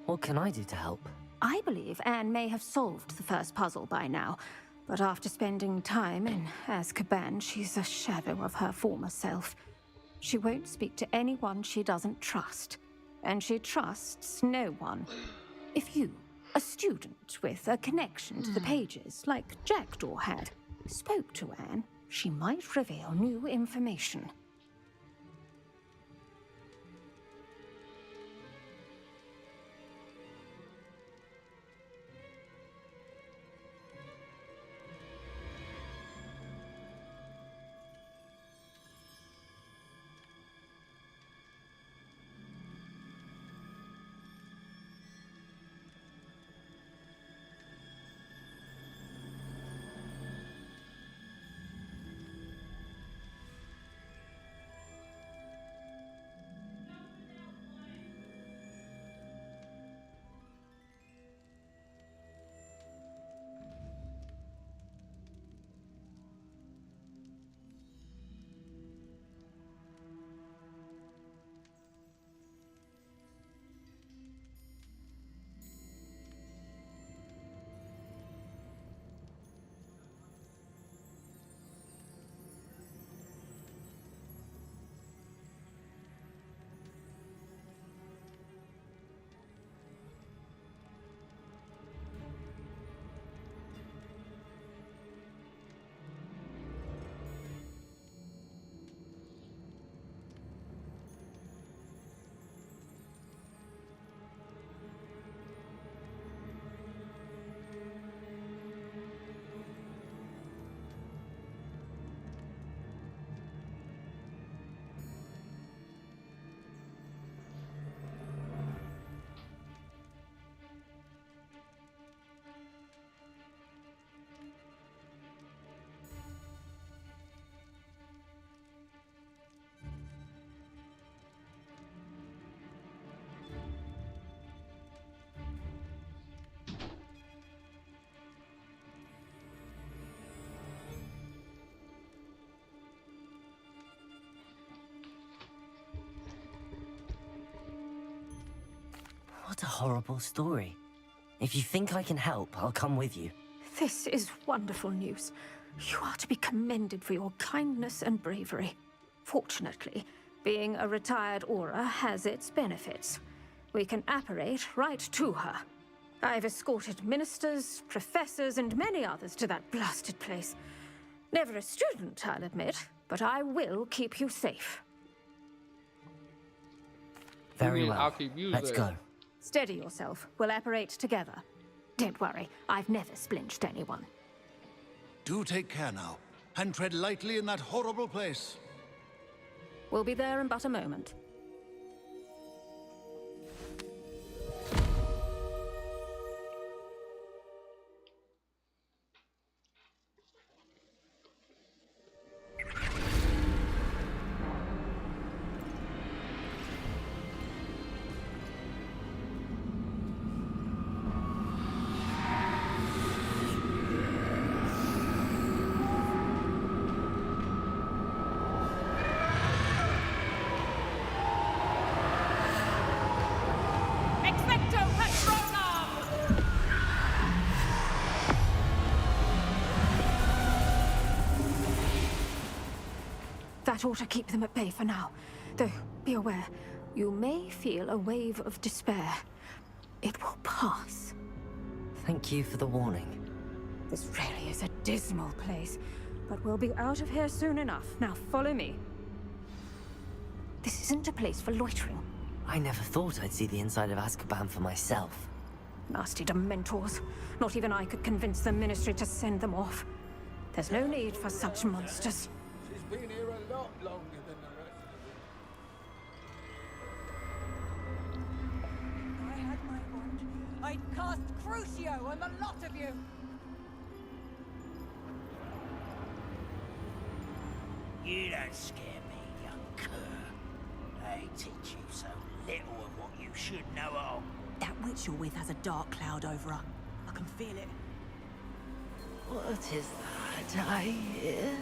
What can I do to help? I believe Anne may have solved the first puzzle by now, but after spending time in Azkaban, she's a shadow of her former self. She won't speak to anyone she doesn't trust, and she trusts no one. If you, a student with a connection to the pages, like Jackdaw had, spoke to Anne, she might reveal new information. What a horrible story. If you think I can help, I'll come with you. This is wonderful news. You are to be commended for your kindness and bravery. Fortunately, being a retired Auror has its benefits. We can apparate right to her. I've escorted ministers, professors, and many others to that blasted place. Never a student, I'll admit, but I will keep you safe. Very mean well. I'll keep you Let's safe? go. Steady yourself. We'll apparate together. Don't worry, I've never splinched anyone. Do take care now, and tread lightly in that horrible place. We'll be there in but a moment. That ought to keep them at bay for now. Though, be aware, you may feel a wave of despair. It will pass. Thank you for the warning. This really is a dismal place, but we'll be out of here soon enough. Now follow me. This isn't a place for loitering. I never thought I'd see the inside of Azkaban for myself. Nasty Dementors. Not even I could convince the Ministry to send them off. There's no need for such monsters. She's been here a lot longer than the rest of I had my wand. I'd cast Crucio on the lot of you. You don't scare me, young cur. They teach you so little of what you should know of. That witch you're with has a dark cloud over her. I can feel it. What is that I hear?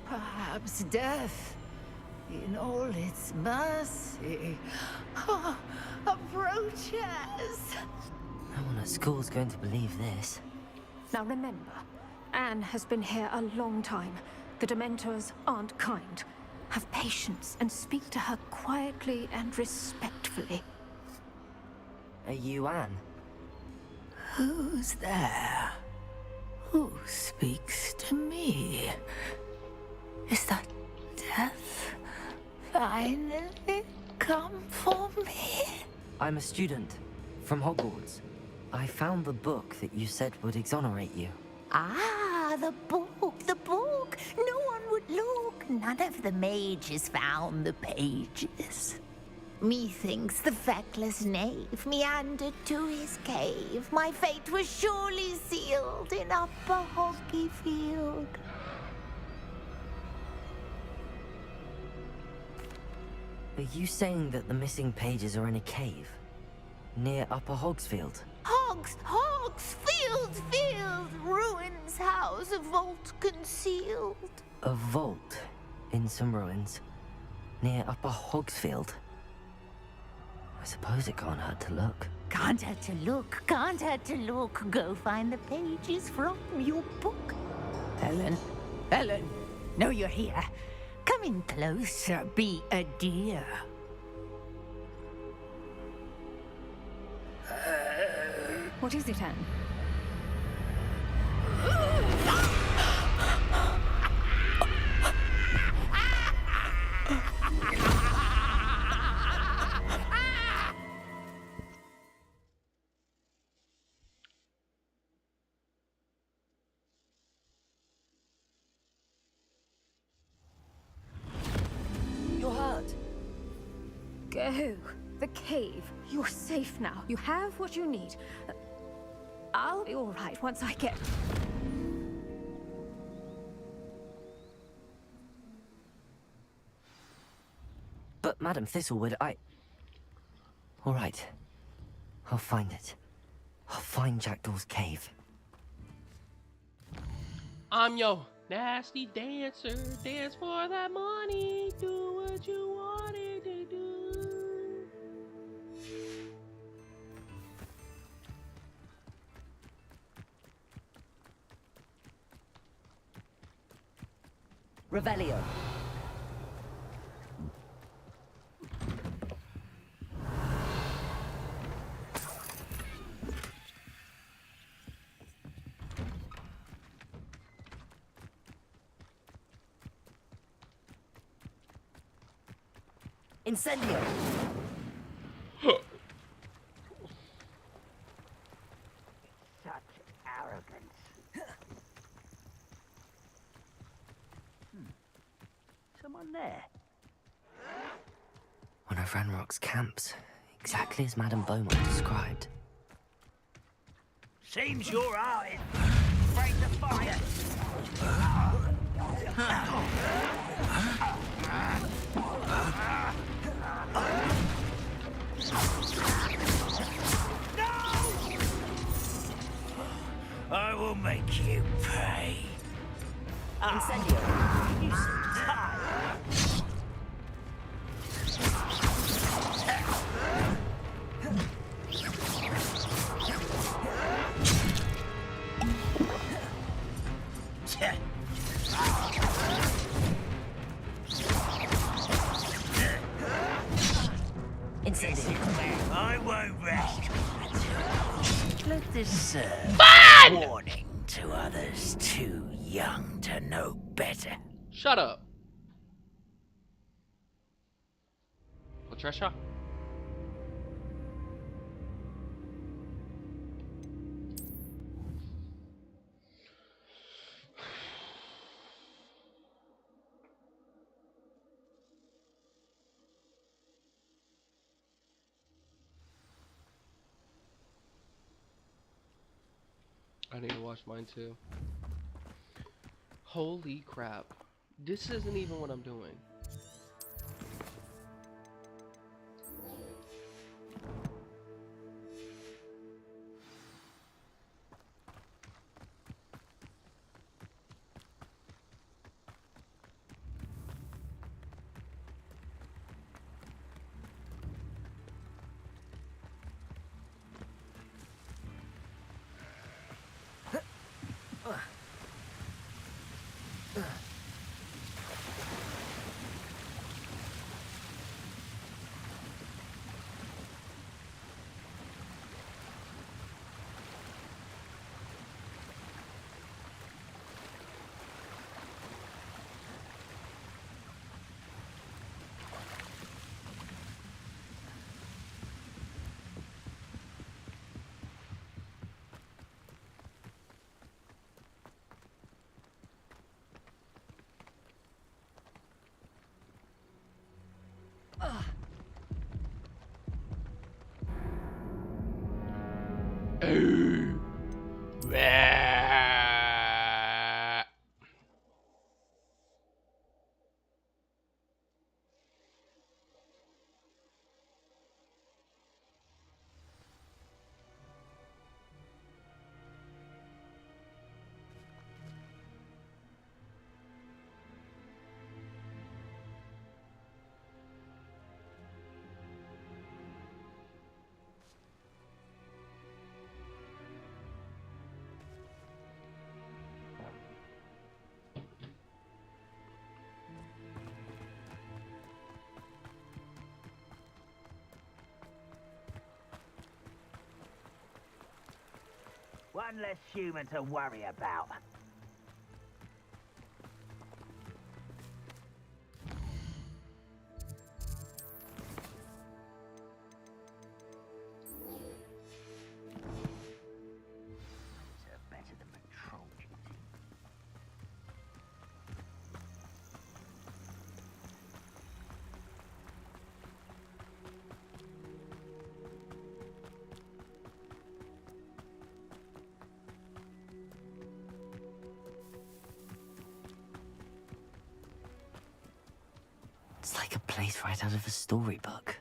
Perhaps death, in all its mercy, approaches. No one at school's going to believe this. Now remember, Anne has been here a long time. The Dementors aren't kind. Have patience and speak to her quietly and respectfully. Are you Anne? Who's there? Who speaks to me? Is that death finally come for me? I'm a student from Hogwarts. I found the book that you said would exonerate you. Ah, the book, the book. No one would look. None of the mages found the pages. Methinks the feckless knave meandered to his cave. My fate was surely sealed in Upper Hoggyfield. Are you saying that the missing pages are in a cave? Near Upper Hogsfield? Hogsfield, ruins house, a vault concealed. A vault in some ruins? Near Upper Hogsfield? I suppose it can't hurt to look. Can't hurt to look, can't hurt to look. Go find the pages from your book. Ellen, know you're here. Come in closer, be a dear. What is it, Anne? You're hurt. Go. The cave. You're safe now. You have what you need. I'll be all right once I get... But Madam Thistlewood, all right. I'll find it. I'll find Jackdaw's cave. I'm your nasty dancer. Dance for that money. Do what you wanted to do. Revelio. Incendio. someone there? One of Ranrock's camps, exactly as Madame Beaumont described. Seems you're out in afraid to fight. I will make you pay. Incendio. You seem tired. Incendio. I won't rest. Let this serve warning to others too young to know better. Shut up. Latricia? I need to watch mine too. Holy crap. This isn't even what I'm doing. One less human to worry about. Better than patrol duty. It's like a place right out of a storybook.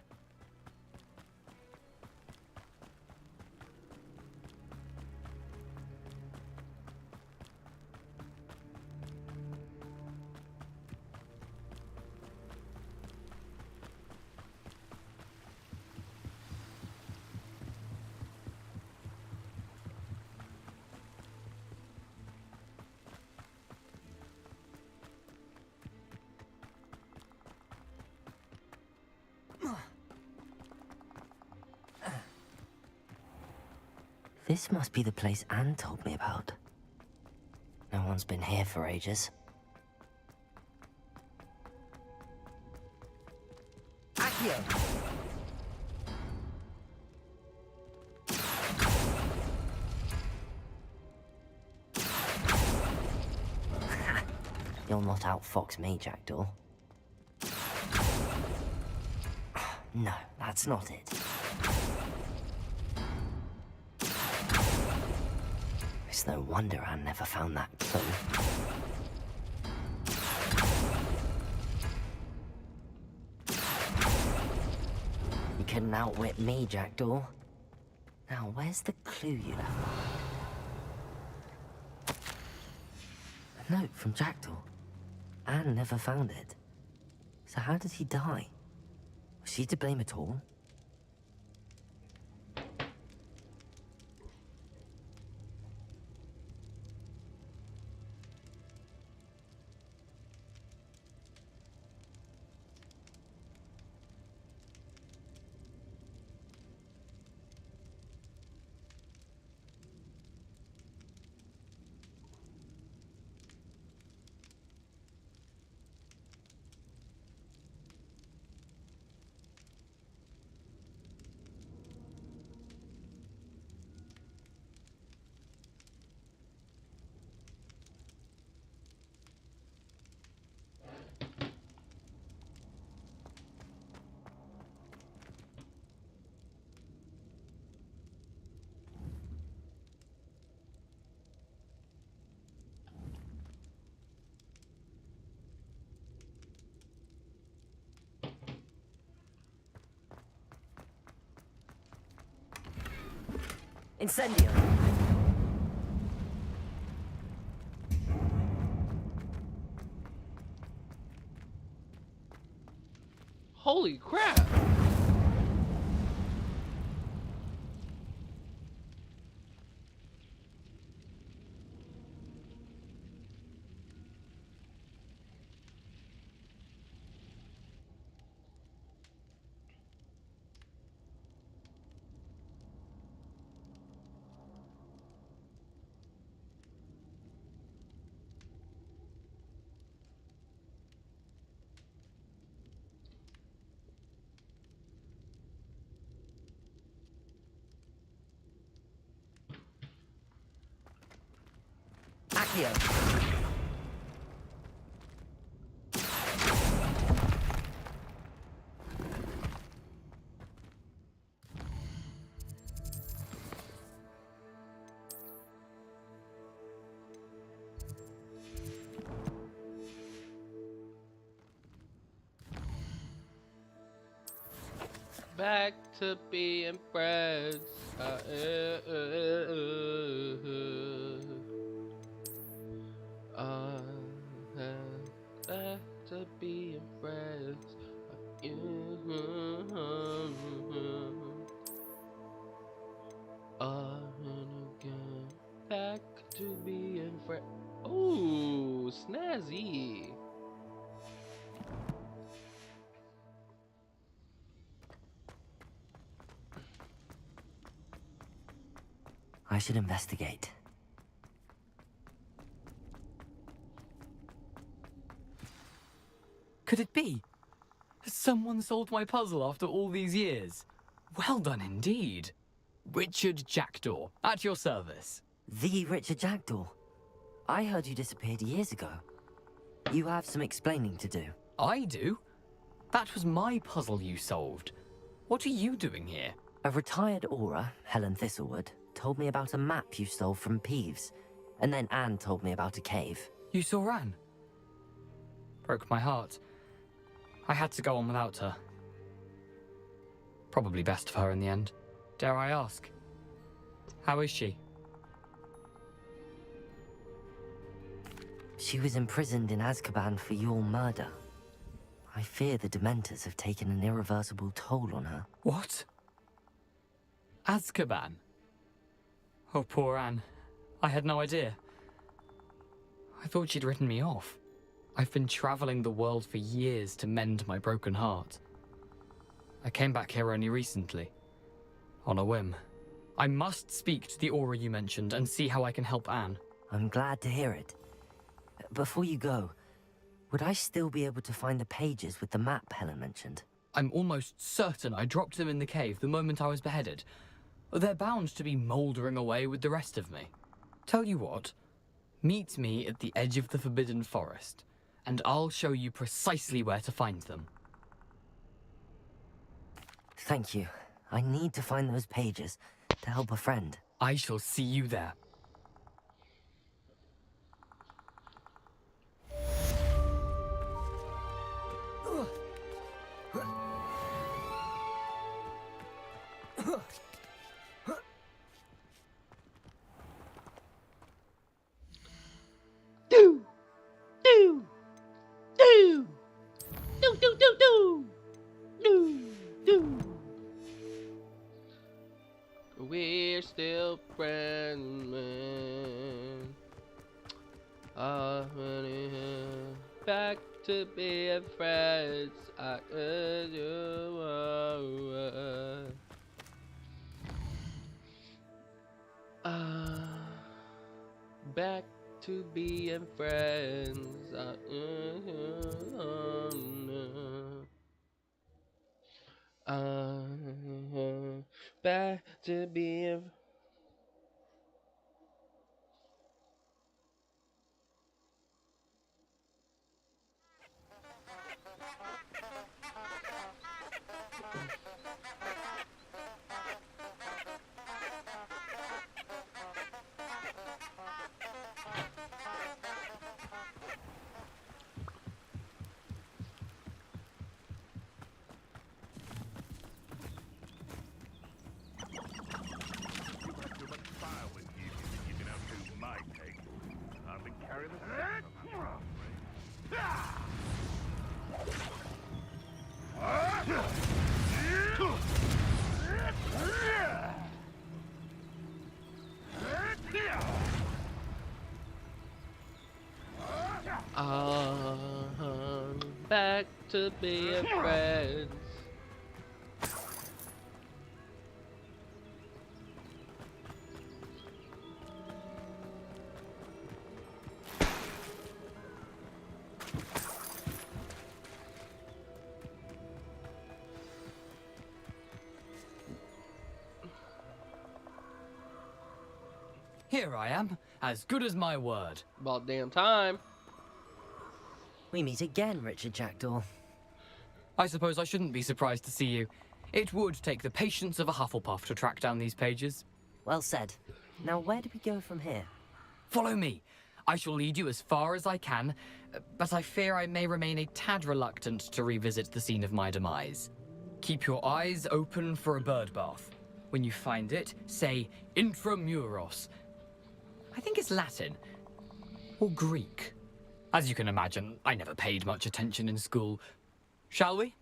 This must be the place Anne told me about. No one's been here for ages. Accio! You'll not outfox me, Jackdaw. No, that's not it. It's no wonder Anne never found that clue. You couldn't outwit me, Jackdaw. Now, where's the clue you left behind? A note from Jackdaw. Anne never found it. So how did he die? Was she to blame at all? Incendio! Holy crap! Accio! Back to being friends. Back to being friends. Again. Back to being friends. Ooh, snazzy. I should investigate. Could it be? Has someone solved my puzzle after all these years? Well done indeed. Richard Jackdaw, at your service. The Richard Jackdaw. I heard you disappeared years ago. You have some explaining to do. I do? That was my puzzle you solved. What are you doing here? A retired Aura, Helen Thistlewood, told me about a map you stole from Peeves. And then Anne told me about a cave. You saw Anne? Broke my heart. I had to go on without her. Probably best for her in the end. Dare I ask? How is she? She was imprisoned in Azkaban for your murder. I fear the Dementors have taken an irreversible toll on her. What? Azkaban? Oh, poor Anne. I had no idea. I thought she'd written me off. I've been traveling the world for years to mend my broken heart. I came back here only recently. On a whim. I must speak to the Aura you mentioned and see how I can help Anne. I'm glad to hear it. Before you go, would I still be able to find the pages with the map Helen mentioned? I'm almost certain I dropped them in the cave the moment I was beheaded. They're bound to be mouldering away with the rest of me. Tell you what, meet me at the edge of the Forbidden Forest, and I'll show you precisely where to find them. Thank you. I need to find those pages to help a friend. I shall see you there. Do, do, do, do, do, do, do, do, do. We're still friends, man. Back to being friends. I back to being friends. Back to being. Back to being friends. Here I am, as good as my word. About damn time. We meet again, Richard Jackdaw. I suppose I shouldn't be surprised to see you. It would take the patience of a Hufflepuff to track down these pages. Well said. Now, where do we go from here? Follow me. I shall lead you as far as I can, but I fear I may remain a tad reluctant to revisit the scene of my demise. Keep your eyes open for a bird bath. When you find it, say Intramuros. I think it's Latin. Or Greek. As you can imagine, I never paid much attention in school. Shall we?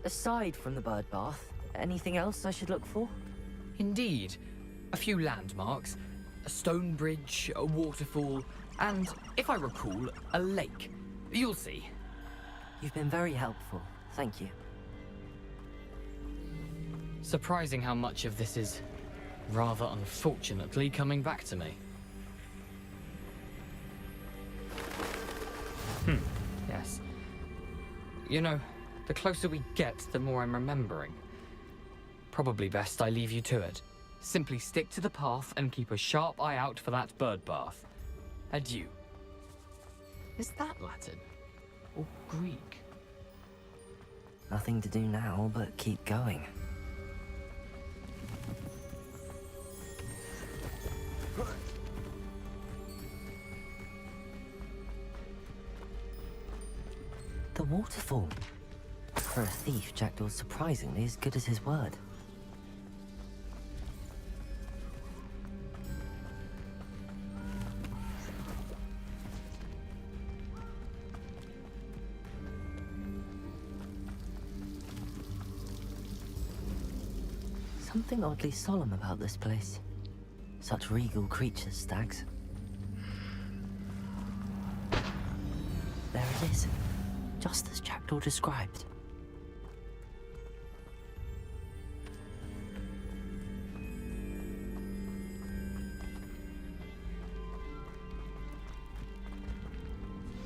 Aside from the bird bath, anything else I should look for? Indeed. A few landmarks, a stone bridge, a waterfall, and, if I recall, a lake. You'll see. You've been very helpful. Thank you. Surprising how much of this is, rather unfortunately, coming back to me. Yes. You know, the closer we get, the more I'm remembering. Probably best I leave you to it. Simply stick to the path and keep a sharp eye out for that bird bath. Adieu. Is that Latin? Or Greek? Nothing to do now but keep going. The waterfall. For a thief, Jackdaw's surprisingly as good as his word. Something oddly solemn about this place. Such regal creatures, stags. There it is, just as Jackdaw described.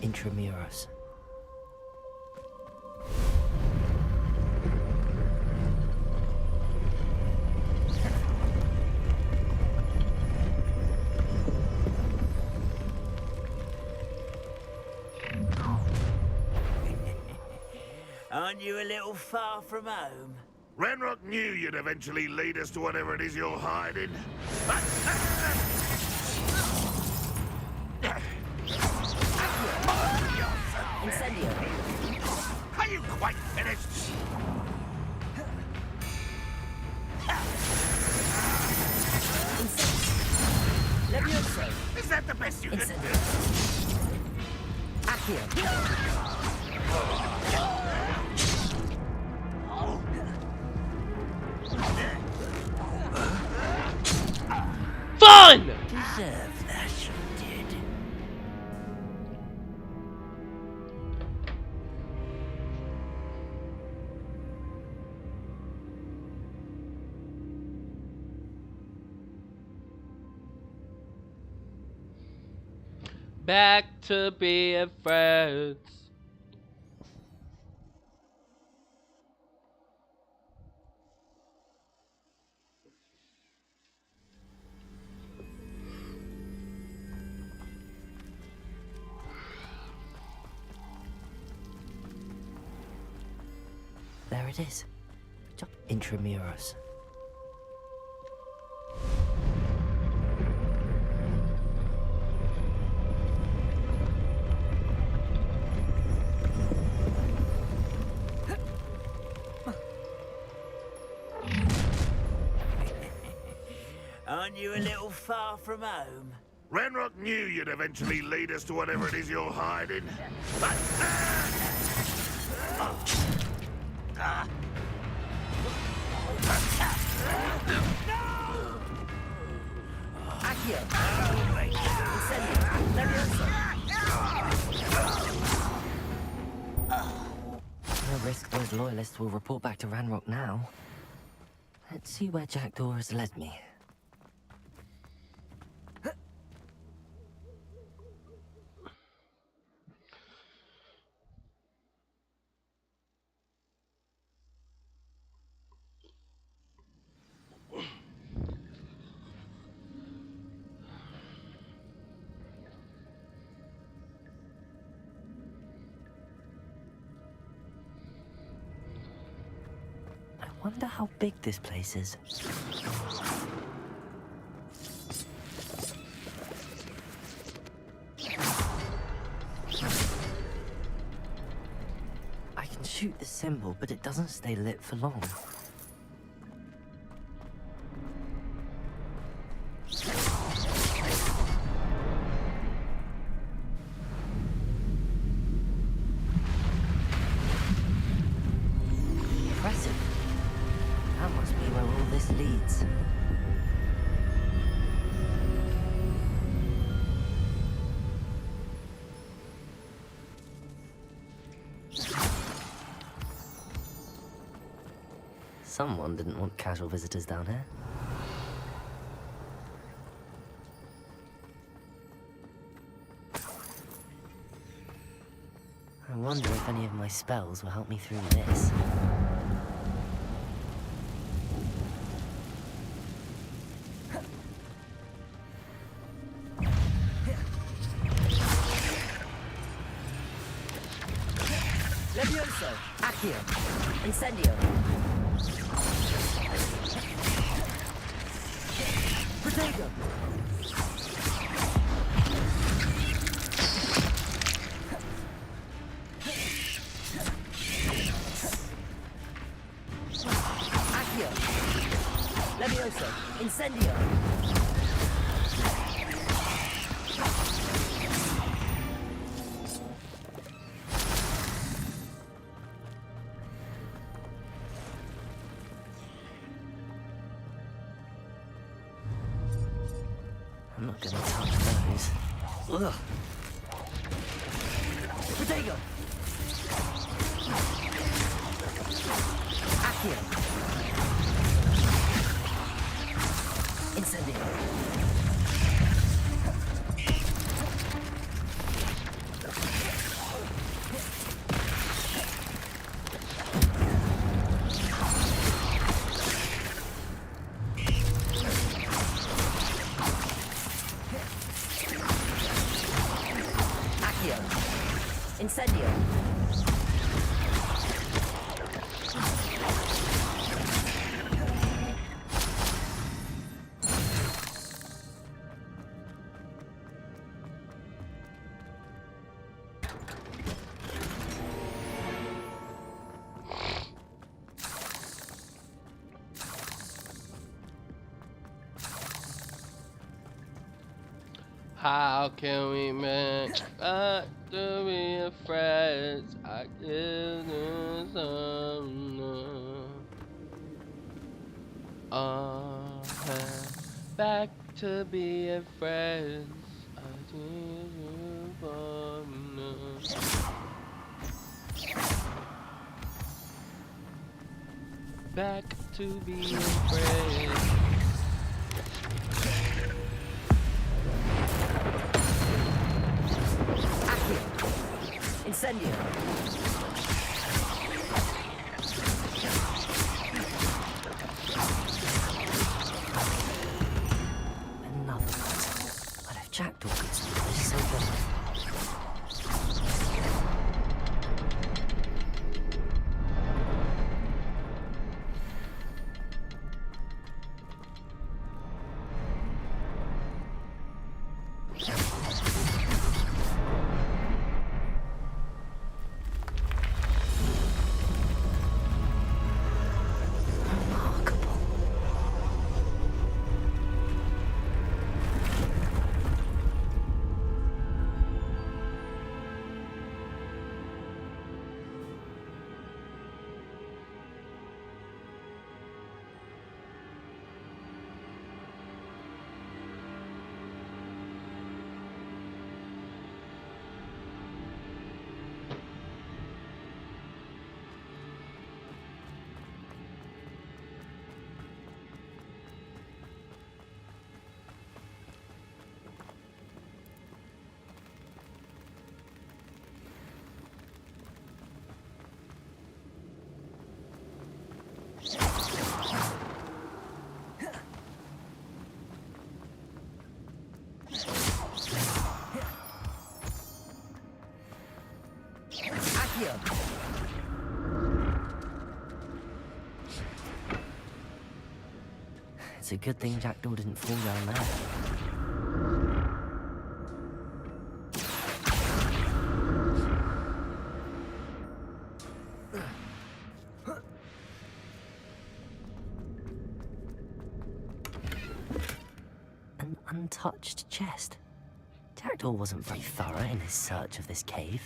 Intramuros. Aren't you a little far from home? Ranrock knew you'd eventually lead us to whatever it is you're hiding. Incendio. Are you quite finished? Levioso. Is that the best you can do? Accio. Fun! Deserve that, you did. Back to being friends. There it is. Intramuros. Aren't you a little far from home? Ranrock knew you'd eventually lead us to whatever it is you're hiding. Accio. Incendio. Levioso. No risk those loyalists will report back to Ranrock now. Let's see where Jackdaw has led me. I wonder how big this place is. I can shoot the symbol, but it doesn't stay lit for long. Impressive. That must be where all this leads. Someone didn't want casual visitors down here. I wonder if any of my spells will help me through this. Levioso! Accio! Incendio! Protego! Accio! Levioso! Incendio! I'm not gonna touch those. Ugh. Protego! Accio! Incendio! Accio! Incendio! How can we make to be friends? I can't do something. Back to being friends. I didn't wanna. Back to being friends. Incendio. Another one. But if Jackdaw could speak, he's so good. It's a good thing Jackdaw didn't fall down there. An untouched chest. Jackdaw wasn't very thorough in his search of this cave.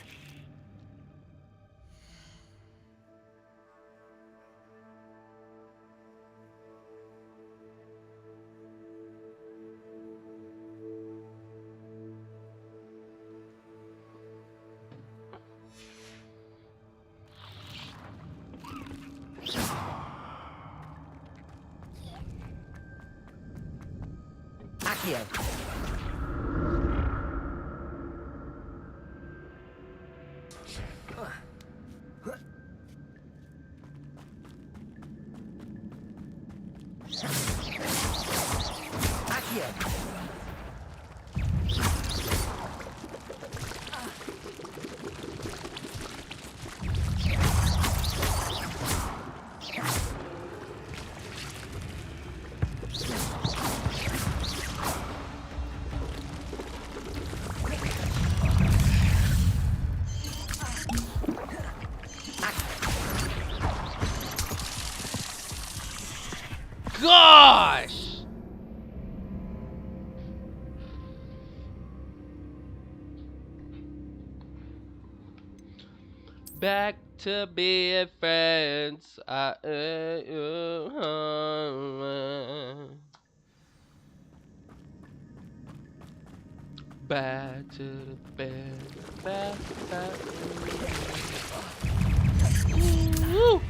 Accio. Gosh! Back to being friends. Back to the bed. Back. Woo!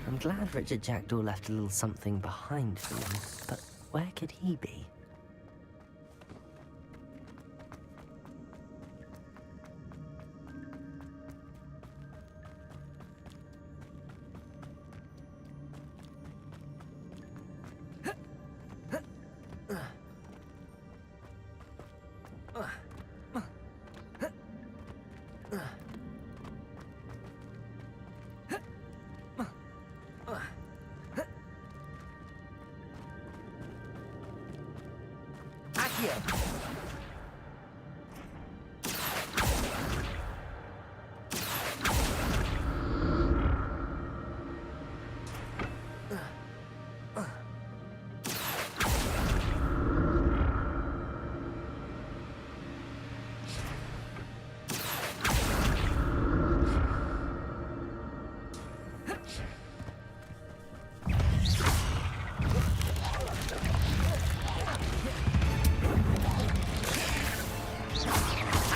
I'm glad Richard Jackdaw left a little something behind for me, but where could he be?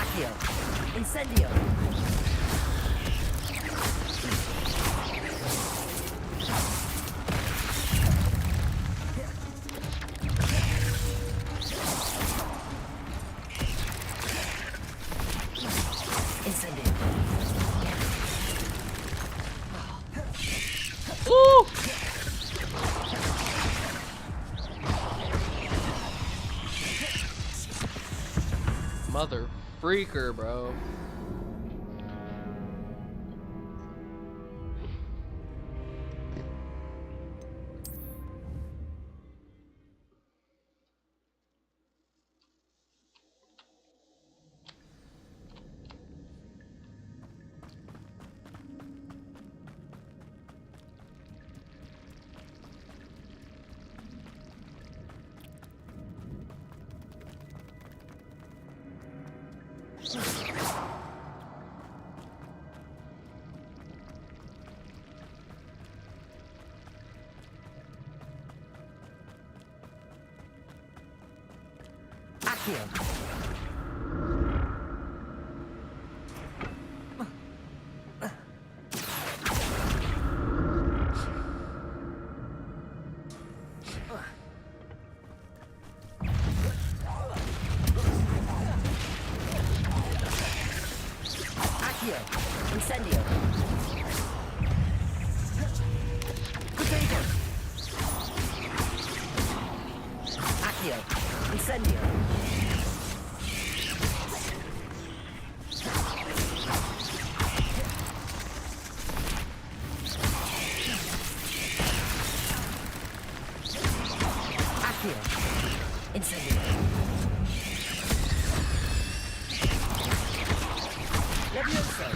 Accio! Incendio! Incendio! Ooh! Mother freaker, bro. Accio! Accio! Incendio! Potato! Accio! Incendio! Accio! Incendio! Levioso!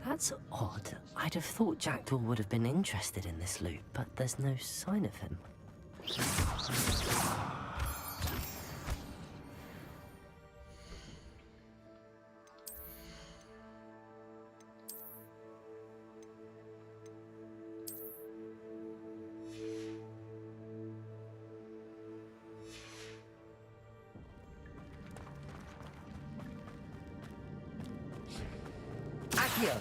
That's odd. I'd have thought Jackdaw would have been interested in this loot, but there's no sign of him. Accio!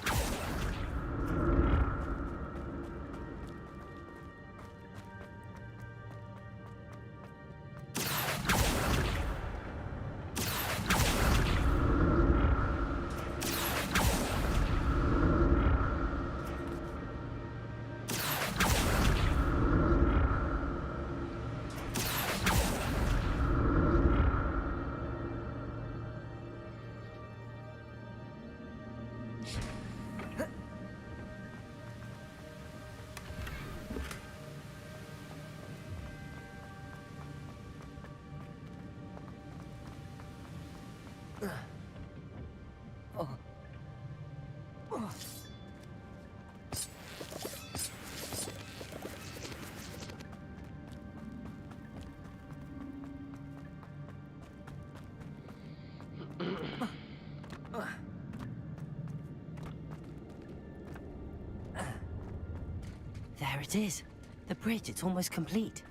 There it is. The bridge, it's almost complete.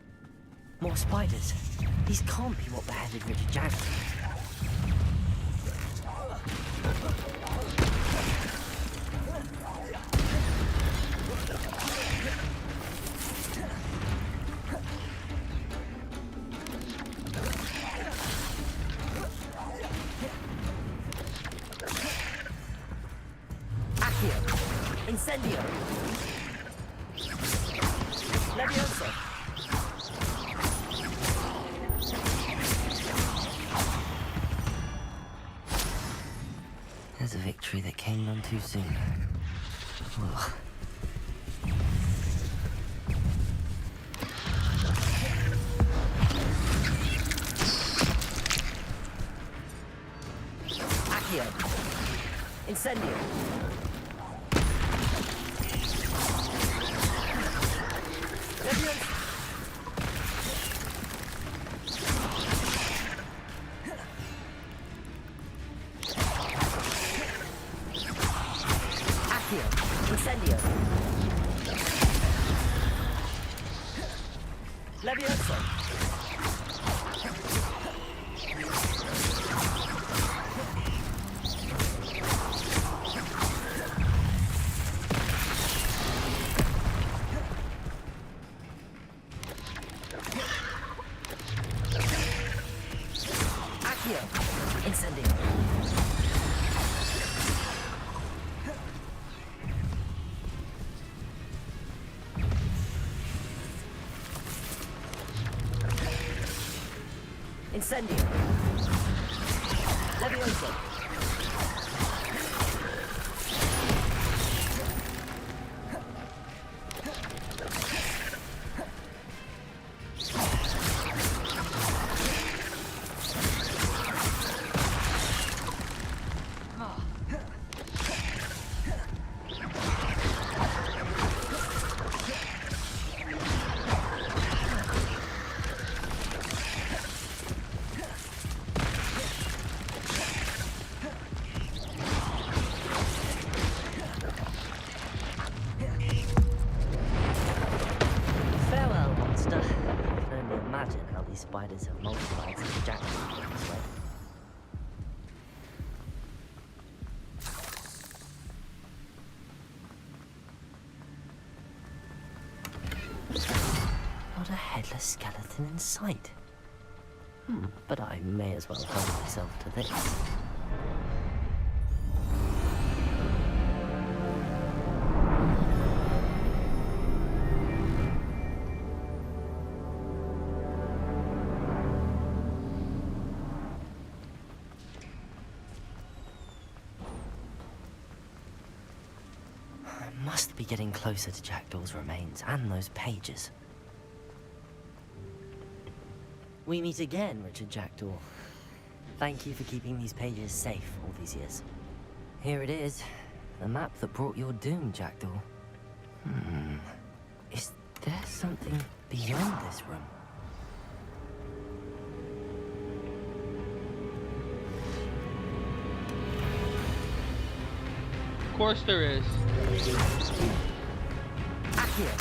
More spiders. These can't be what beheaded Richard Jackson. Accio! Incendio! Levioso! victory that came none too soon. Ugh. Accio. Incendio. Leviosa. Incendio. Levioso. Accio. Incendio. Incendio. Levioso. Spiders have multiplied since Jackdaw came this way. Not a headless skeleton in sight. But I may as well hold myself to this. Must be getting closer to Jackdaw's remains and those pages. We meet again, Richard Jackdaw. Thank you for keeping these pages safe all these years. Here it is, the map that brought your doom, Jackdaw. Is there something beyond this room? Of course there is. Accio.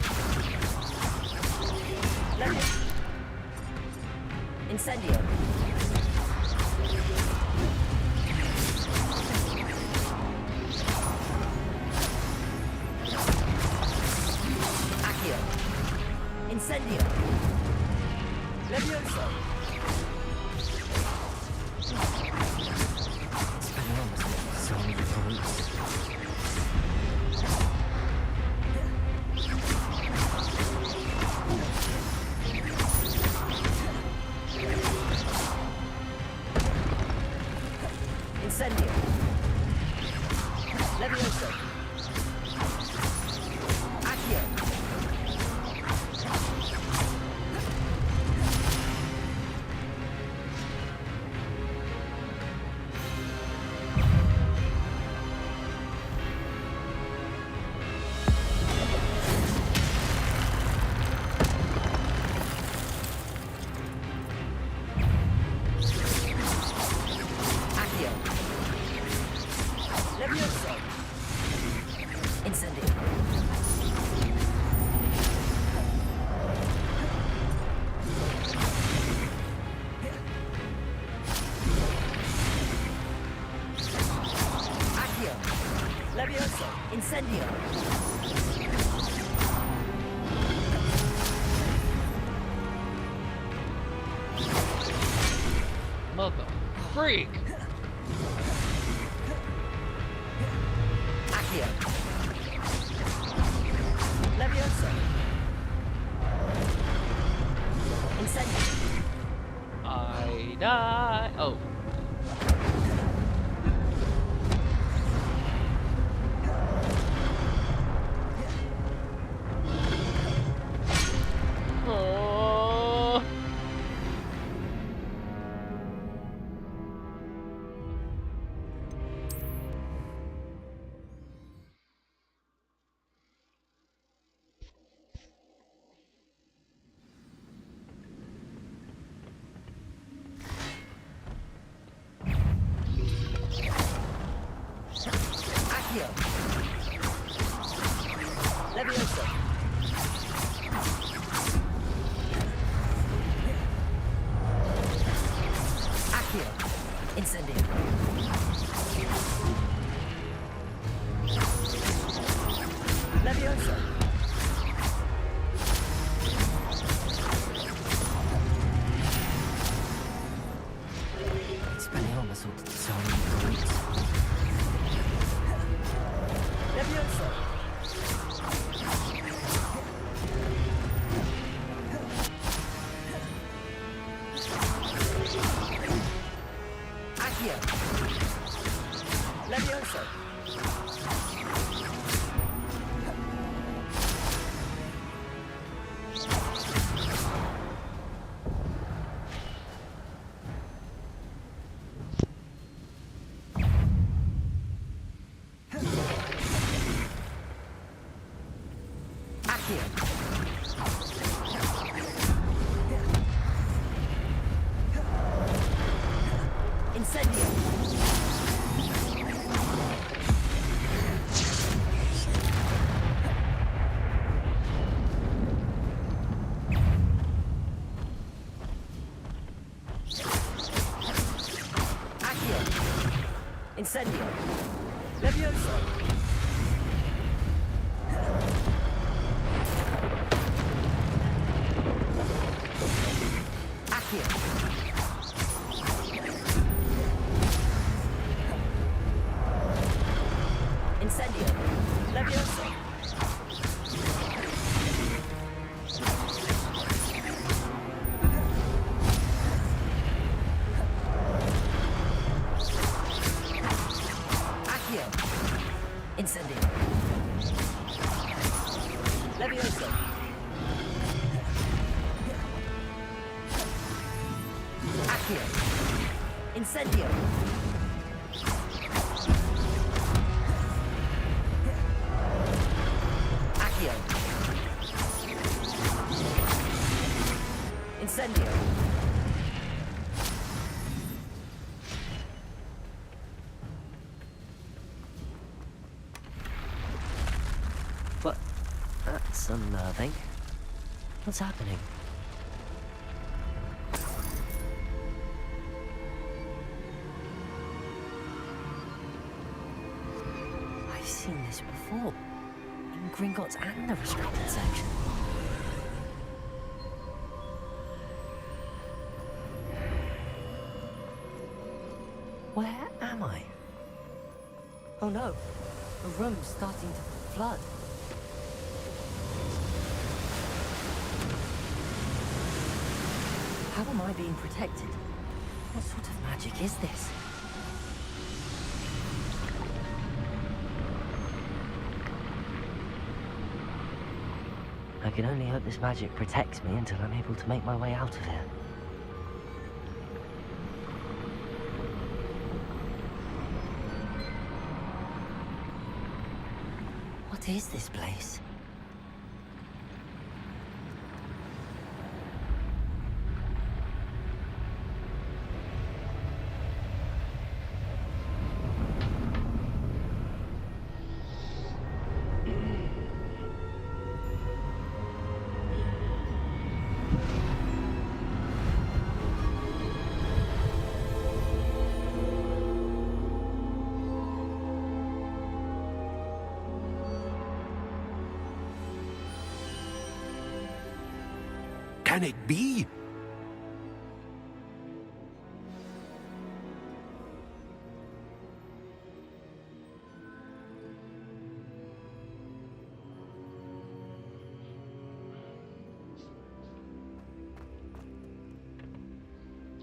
Incendio. Accio. Incendio. Levioso. So many points. Incendio. Levioso. Accio. Levioso. Incendio. Accio. Levioso. Incendio. Mother freak! Accio. Levioso. Incendio. I die. Oh. Leviosa. Accio. Incendio. Leviosa. Expelliarmus ought to disarm the roots. Leviosa. Accio. Leviosa. Incendio. Accio. Incendio. Leviosa. Accio. Incendio. Leviosa. Accio. Incendio. Leviosa. Accio. Incendio. Accio. Incendio. What? That's unnerving. What's happening? I've seen this before. In Gringotts and the restricted section. Where am I? Oh no, the room's starting to flood. How am I being protected? What sort of magic is this? I can only hope this magic protects me until I'm able to make my way out of here. What is this place? Can it be?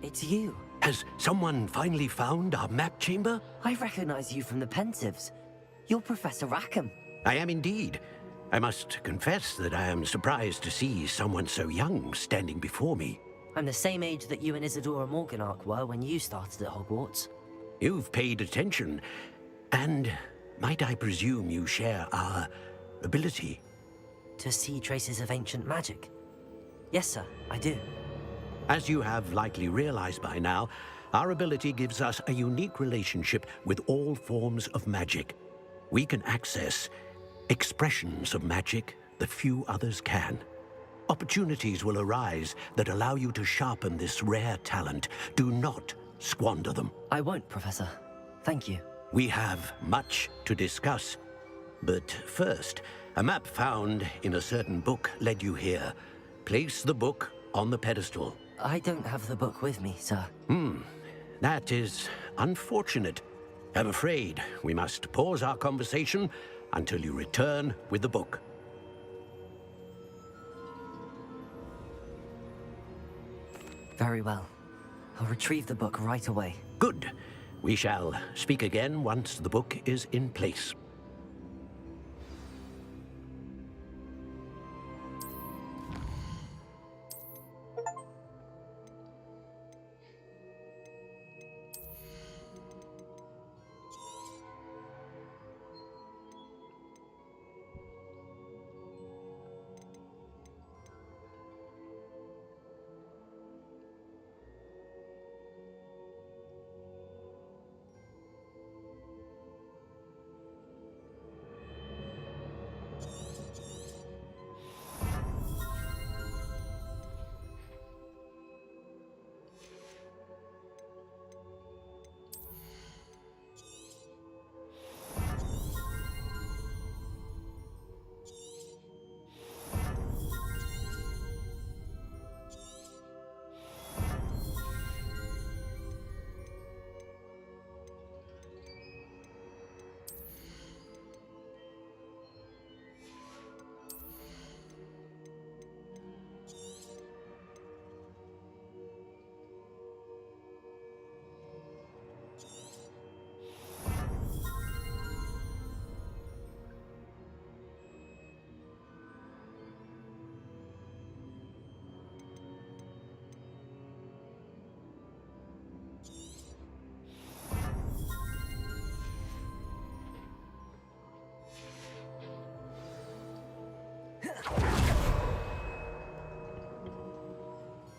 It's you. Has someone finally found our map chamber? I recognize you from the Pensives. You're Professor Rackham. I am indeed. I must confess that I am surprised to see someone so young standing before me. I'm the same age that you and Isadora Morganach were when you started at Hogwarts. You've paid attention, and might I presume you share our ability? To see traces of ancient magic? Yes, sir, I do. As you have likely realized by now, our ability gives us a unique relationship with all forms of magic. We can access expressions of magic that few others can. Opportunities will arise that allow you to sharpen this rare talent. Do not squander them. I won't, Professor. Thank you. We have much to discuss. But first, a map found in a certain book led you here. Place the book on the pedestal. I don't have the book with me, sir. That is unfortunate. I'm afraid we must pause our conversation until you return with the book. Very well. I'll retrieve the book right away. Good. We shall speak again once the book is in place.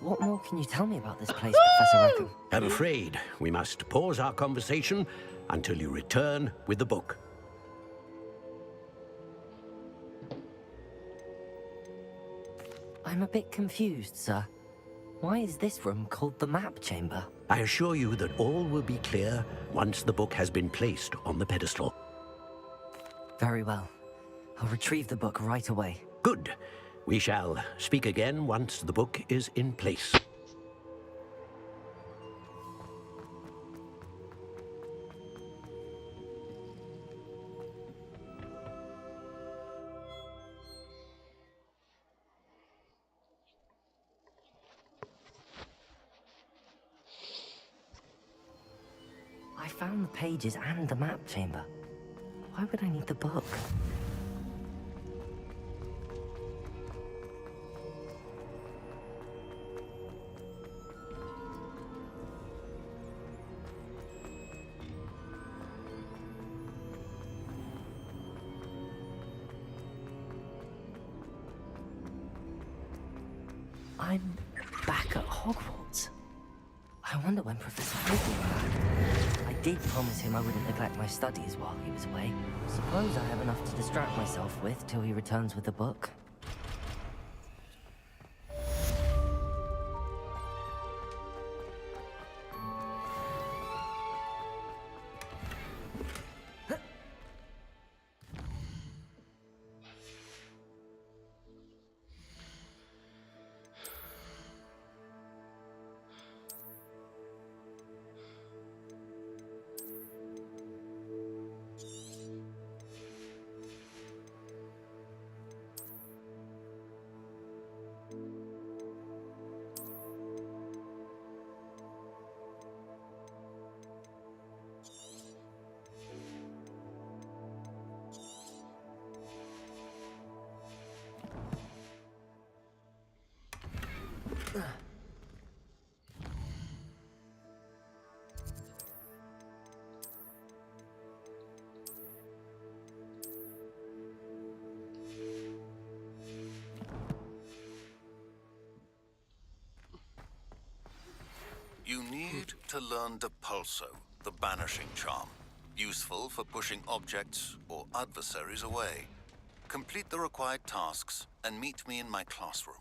What more can you tell me about this place, Professor Rackham? I'm afraid we must pause our conversation until you return with the book. I'm a bit confused, sir. Why is this room called the map chamber? I assure you that all will be clear once the book has been placed on the pedestal. Very well. I'll retrieve the book right away. Good. We shall speak again once the book is in place. I found the pages and the map chamber. Why would I need the book? I'm back at Hogwarts. I wonder when Professor Flitwick will be back. I did promise him I wouldn't neglect my studies while he was away. Suppose I have enough to distract myself with till he returns with the book. You need to learn Depulso, the banishing charm. Useful for pushing objects or adversaries away. Complete the required tasks and meet me in my classroom.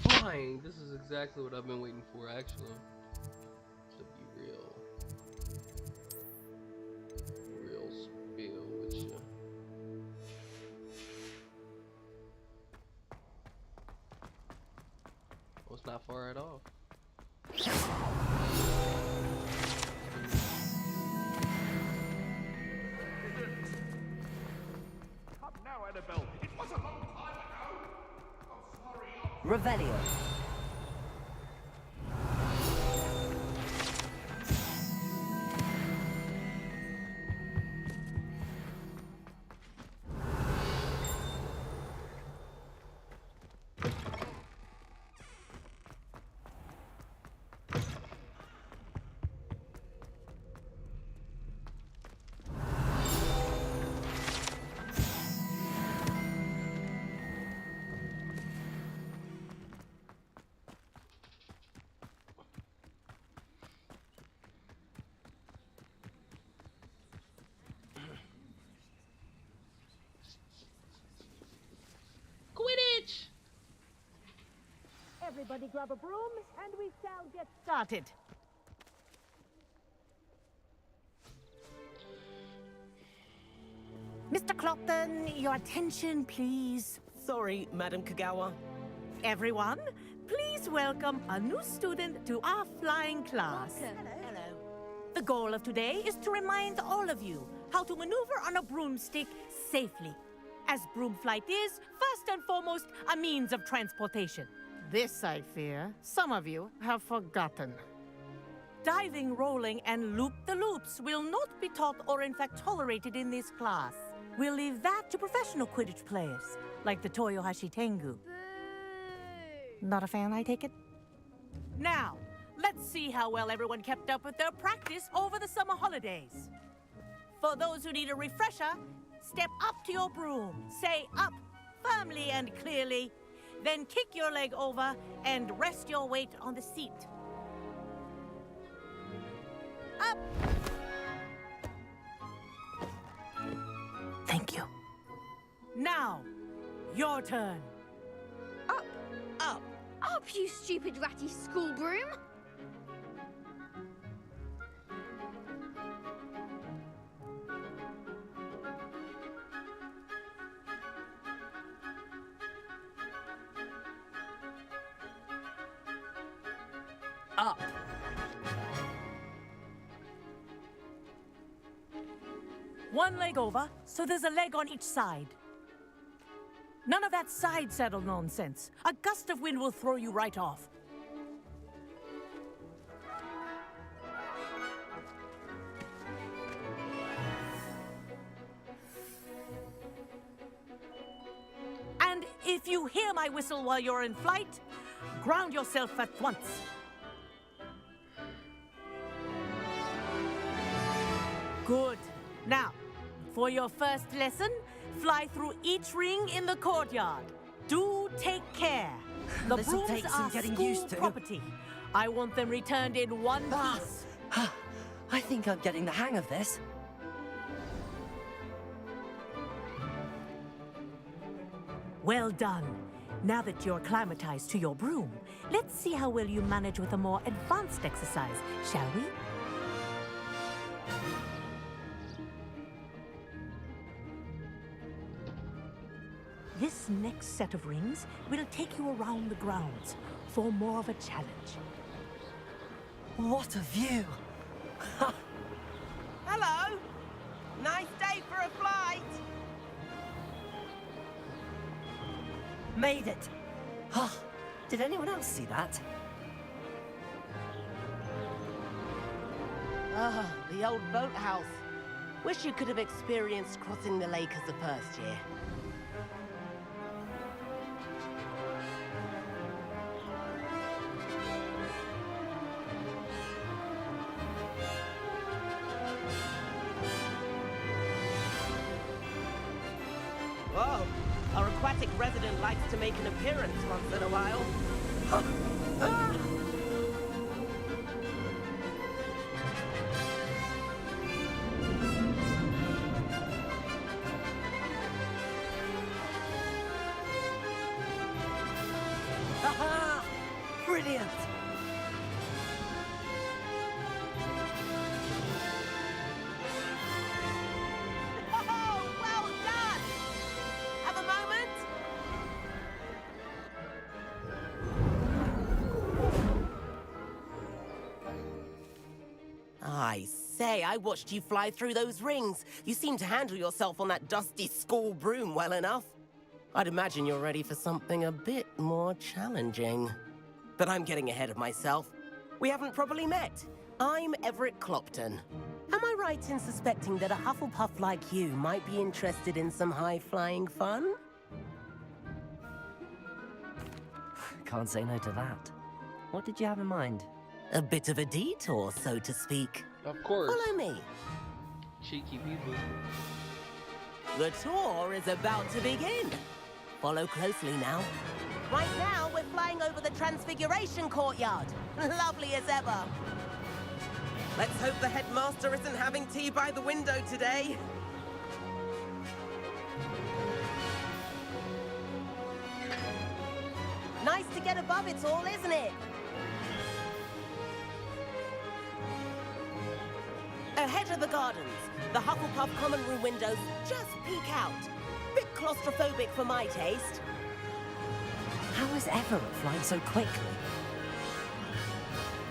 Flying. This is exactly what I've been waiting for, actually. To be real spill with you. Oh, it's not far at all. Come now, Annabelle. It was a long time ago. I'm sorry. Revelio. Quidditch! Everybody grab a broom and we shall get started. Mr. Clopton, your attention, please. Sorry, Madam Kagawa. Everyone, please welcome a new student to our flying class. Hello. The goal of today is to remind all of you how to maneuver on a broomstick safely, as broom flight is, first and foremost, a means of transportation. This, I fear, some of you have forgotten. Diving, rolling, and loop-the-loops will not be taught or in fact tolerated in this class. We'll leave that to professional Quidditch players, like the Toyohashi Tengu. Not a fan, I take it? Now, let's see how well everyone kept up with their practice over the summer holidays. For those who need a refresher, step up to your broom, say up firmly and clearly, then kick your leg over and rest your weight on the seat. Up! Thank you. Now, your turn. Up! Up! Up, you stupid ratty school broom! Up. One leg over, so there's a leg on each side. None of that side saddle nonsense. A gust of wind will throw you right off. And if you hear my whistle while you're in flight, ground yourself at once. Good. Now, for your first lesson, fly through each ring in the courtyard. Do take care. The This'll brooms take some are getting school used to. property. I want them returned in one piece. I think I'm getting the hang of this. Well done. Now that you're acclimatized to your broom, let's see how well you manage with a more advanced exercise, shall we? This next set of rings will take you around the grounds for more of a challenge. What a view! Hello! Nice day for a flight! Made it! Oh, did anyone else see that? Ah, the old boathouse. Wish you could have experienced crossing the lake as the first year. Whoa, a request attic resident likes to make an appearance once in a while. Haha! Brilliant! Oh, well done! Have a moment? I say, I watched you fly through those rings. You seem to handle yourself on that dusty school broom well enough. I'd imagine you're ready for something a bit more challenging. But I'm getting ahead of myself. We haven't properly met. I'm Everett Clopton. Am I right in suspecting that a Hufflepuff like you might be interested in some high-flying fun? Can't say no to that. What did you have in mind? A bit of a detour, so to speak. Of course. Follow me. Cheeky people. The tour is about to begin. Follow closely now. Right now, we're flying over the Transfiguration Courtyard. Lovely as ever. Let's hope the headmaster isn't having tea by the window today. Nice to get above it all, isn't it? Ahead of the gardens, the Hufflepuff common room windows just peek out. Bit claustrophobic for my taste. How is Everett flying so quickly?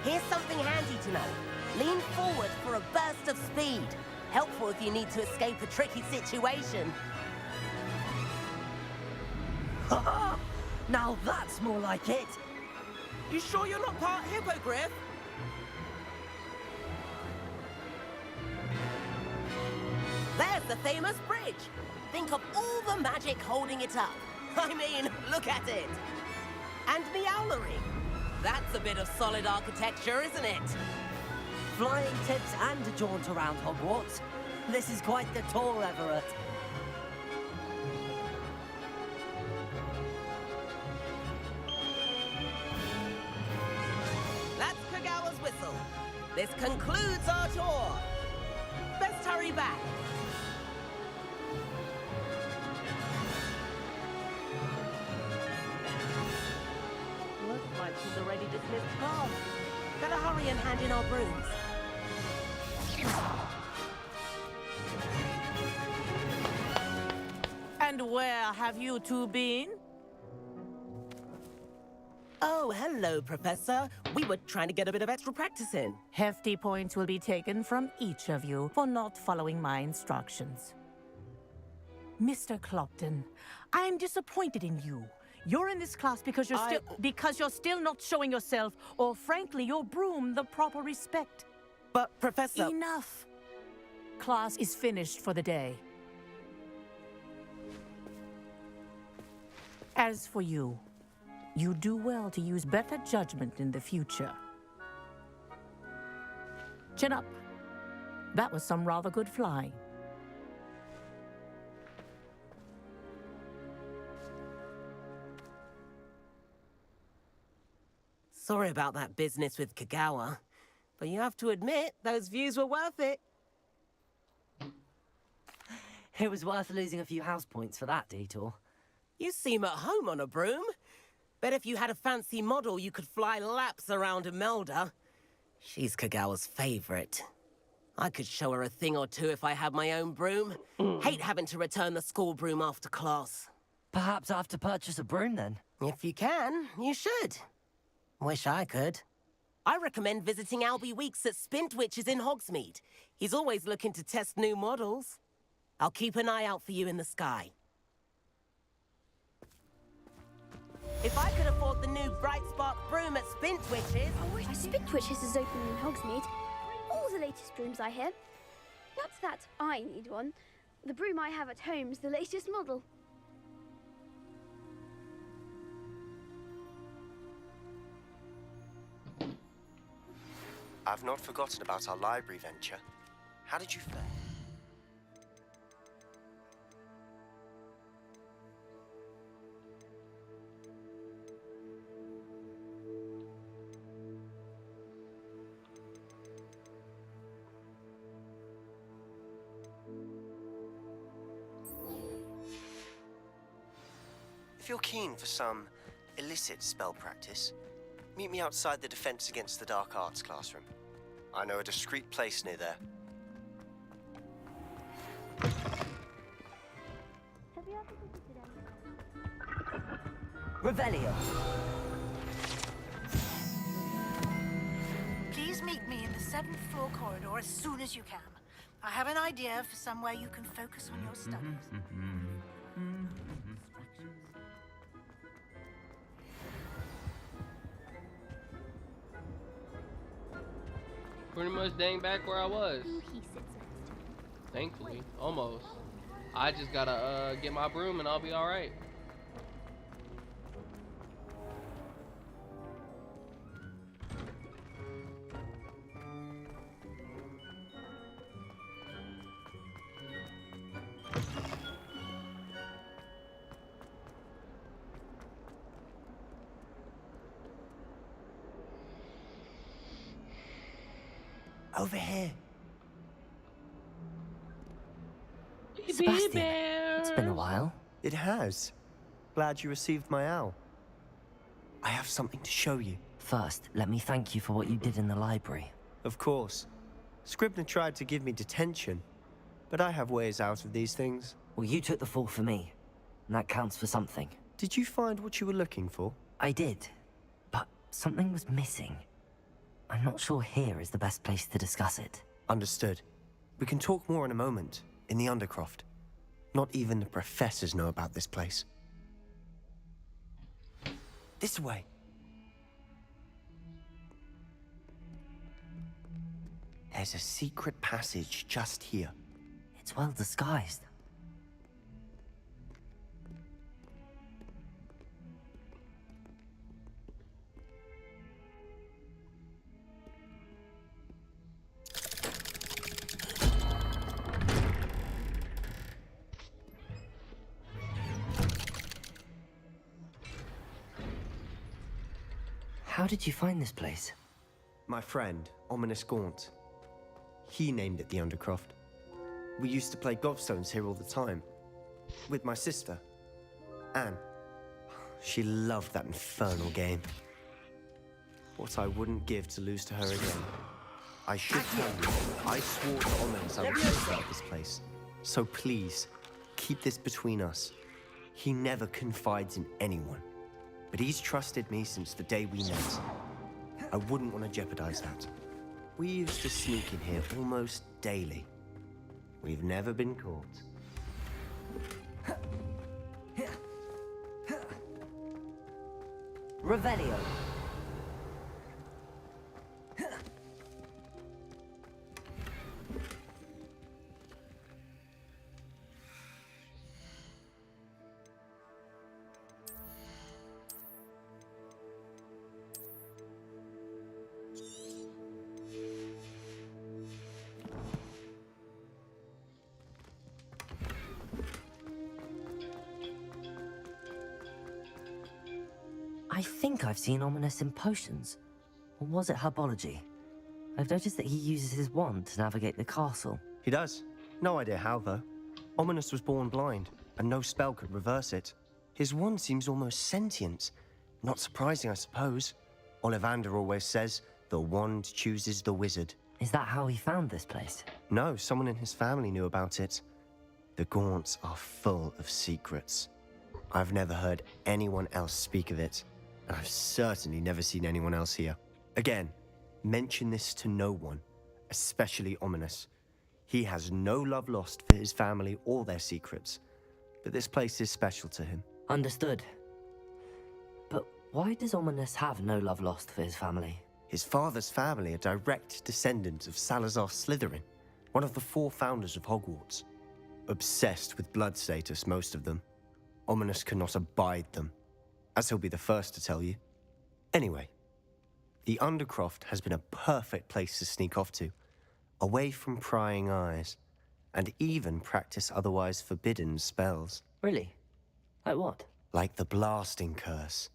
Here's something handy to know. Lean forward for a burst of speed. Helpful if you need to escape a tricky situation. Now that's more like it. You sure you're not part hippogriff? There's the famous bridge. Think of all the magic holding it up. I mean, look at it. And Meowlery. That's a bit of solid architecture, isn't it? Flying tips and a jaunt around Hogwarts. This is quite the tour, Everett. That's Kagawa's whistle. This concludes our tour. Best hurry back. Looks like she's already dismissed class. Better hurry and hand in our brooms. And where have you two been? Oh, hello, Professor. We were trying to get a bit of extra practice in. Hefty points will be taken from each of you for not following my instructions. Mr. Clopton, I'm disappointed in you. You're in this class because you're still not showing yourself, or frankly, your broom the proper respect. But, Professor... Enough. Class is finished for the day. As for you, you do well to use better judgment in the future. Chin up. That was some rather good flying. Sorry about that business with Kagawa, but you have to admit, those views were worth it. It was worth losing a few house points for that detour. You seem at home on a broom. Bet if you had a fancy model, you could fly laps around Imelda. She's Kagawa's favorite. I could show her a thing or two if I had my own broom. Hate having to return the school broom after class. Perhaps I have to purchase a broom then. If you can, you should. Wish I could. I recommend visiting Albie Weeks at Spintwitches in Hogsmeade. He's always looking to test new models. I'll keep an eye out for you in the sky. If I could afford the new Bright Spark broom at Spintwitches... Oh, Spintwitches is open in Hogsmeade. All the latest brooms, I hear. What's that? I need one. The broom I have at home is the latest model. I've not forgotten about our library venture. How did you fare? If you're keen for some illicit spell practice, meet me outside the Defense Against the Dark Arts classroom. I know a discreet place near there. Revelio. Please meet me in the 7th floor corridor as soon as you can. I have an idea for somewhere you can focus on your studies. Pretty much dang back where I was. Thankfully, almost. I just gotta get my broom and I'll be alright. Over here. Sebastian, it's been a while. It has. Glad you received my owl. I have something to show you. First, let me thank you for what you did in the library. Of course. Scribner tried to give me detention, but I have ways out of these things. Well, you took the fall for me, and that counts for something. Did you find what you were looking for? I did, but something was missing. I'm not sure here is the best place to discuss it. Understood. We can talk more in a moment, in the Undercroft. Not even the professors know about this place. This way. There's a secret passage just here. It's well disguised. How did you find this place? My friend, Ominous Gaunt. He named it the Undercroft. We used to play gobstones here all the time. With my sister, Anne. She loved that infernal game. What I wouldn't give to lose to her again. I should tell you, I swore to Ominous I would take out this place. So please, keep this between us. He never confides in anyone. But he's trusted me since the day we met. I wouldn't want to jeopardize that. We used to sneak in here almost daily. We've never been caught. Revelio. I think I've seen Ominous in potions. Or was it herbology? I've noticed that he uses his wand to navigate the castle. He does. No idea how, though. Ominous was born blind, and no spell could reverse it. His wand seems almost sentient. Not surprising, I suppose. Ollivander always says, the wand chooses the wizard. Is that how he found this place? No, someone in his family knew about it. The Gaunts are full of secrets. I've never heard anyone else speak of it. And I've certainly never seen anyone else here. Again, mention this to no one, especially Ominous. He has no love lost for his family or their secrets, but this place is special to him. Understood. But why does Ominous have no love lost for his family? His father's family are direct descendants of Salazar Slytherin, one of the 4 founders of Hogwarts. Obsessed with blood status, most of them. Ominous cannot abide them, as he'll be the first to tell you. Anyway, the Undercroft has been a perfect place to sneak off to, away from prying eyes, and even practice otherwise forbidden spells. Really? Like what? Like the Blasting Curse.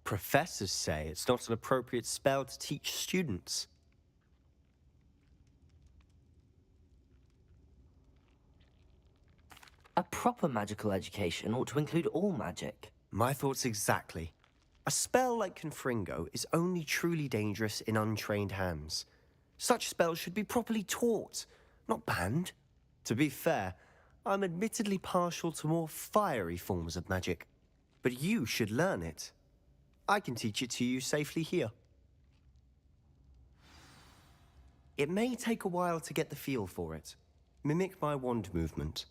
Professors say it's not an appropriate spell to teach students. A proper magical education ought to include all magic. My thoughts exactly. A spell like Confringo is only truly dangerous in untrained hands. Such spells should be properly taught, not banned. To be fair, I'm admittedly partial to more fiery forms of magic. But you should learn it. I can teach it to you safely here. It may take a while to get the feel for it. Mimic my wand movement.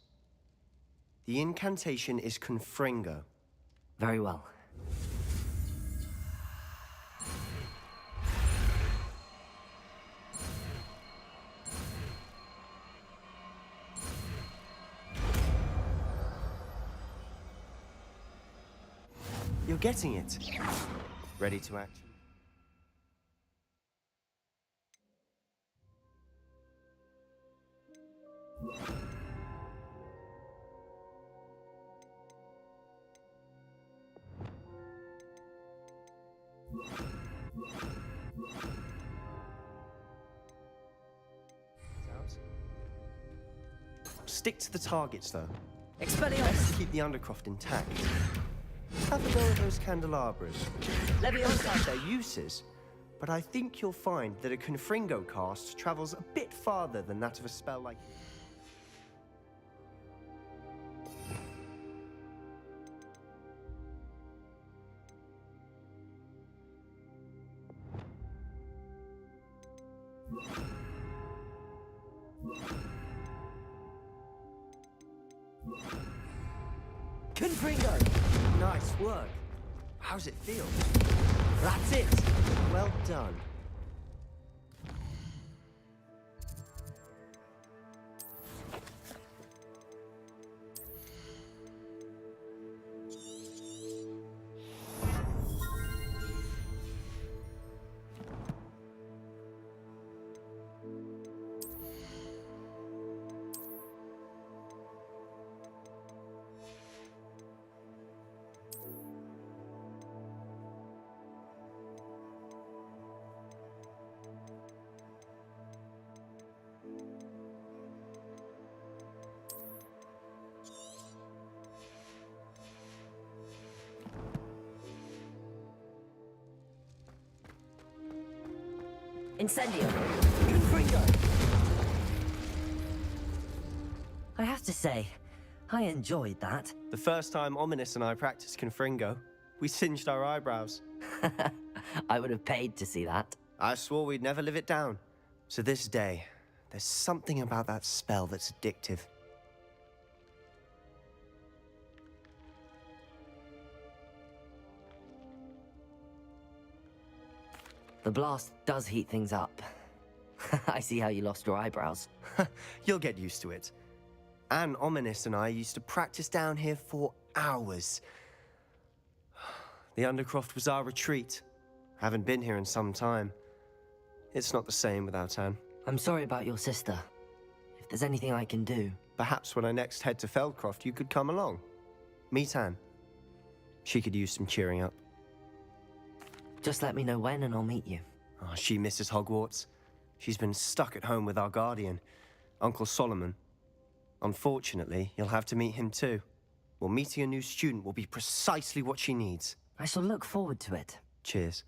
The incantation is Confringo. Very well. You're getting it. Ready to action? Stick to the targets, though. Expelliarmus! Best to keep the Undercroft intact. Have a go at those candelabras. Leviosa! Have their uses, but I think you'll find that a Confringo cast travels a bit farther than that of a spell like... Confringo! Nice work. How's it feel? That's it. Well done. Incendio! Confringo! I have to say, I enjoyed that. The first time Ominous and I practiced Confringo, we singed our eyebrows. I would have paid to see that. I swore we'd never live it down. To this day, there's something about that spell that's addictive. The blast does heat things up. I see how you lost your eyebrows. You'll get used to it. Anne, Ominous and I used to practice down here for hours. The Undercroft was our retreat. Haven't been here in some time. It's not the same without Anne. I'm sorry about your sister. If there's anything I can do... Perhaps when I next head to Feldcroft, you could come along. Meet Anne. She could use some cheering up. Just let me know when and I'll meet you. Oh, she misses Hogwarts. She's been stuck at home with our guardian, Uncle Solomon. Unfortunately, you'll have to meet him too. Well, meeting a new student will be precisely what she needs. I shall look forward to it. Cheers.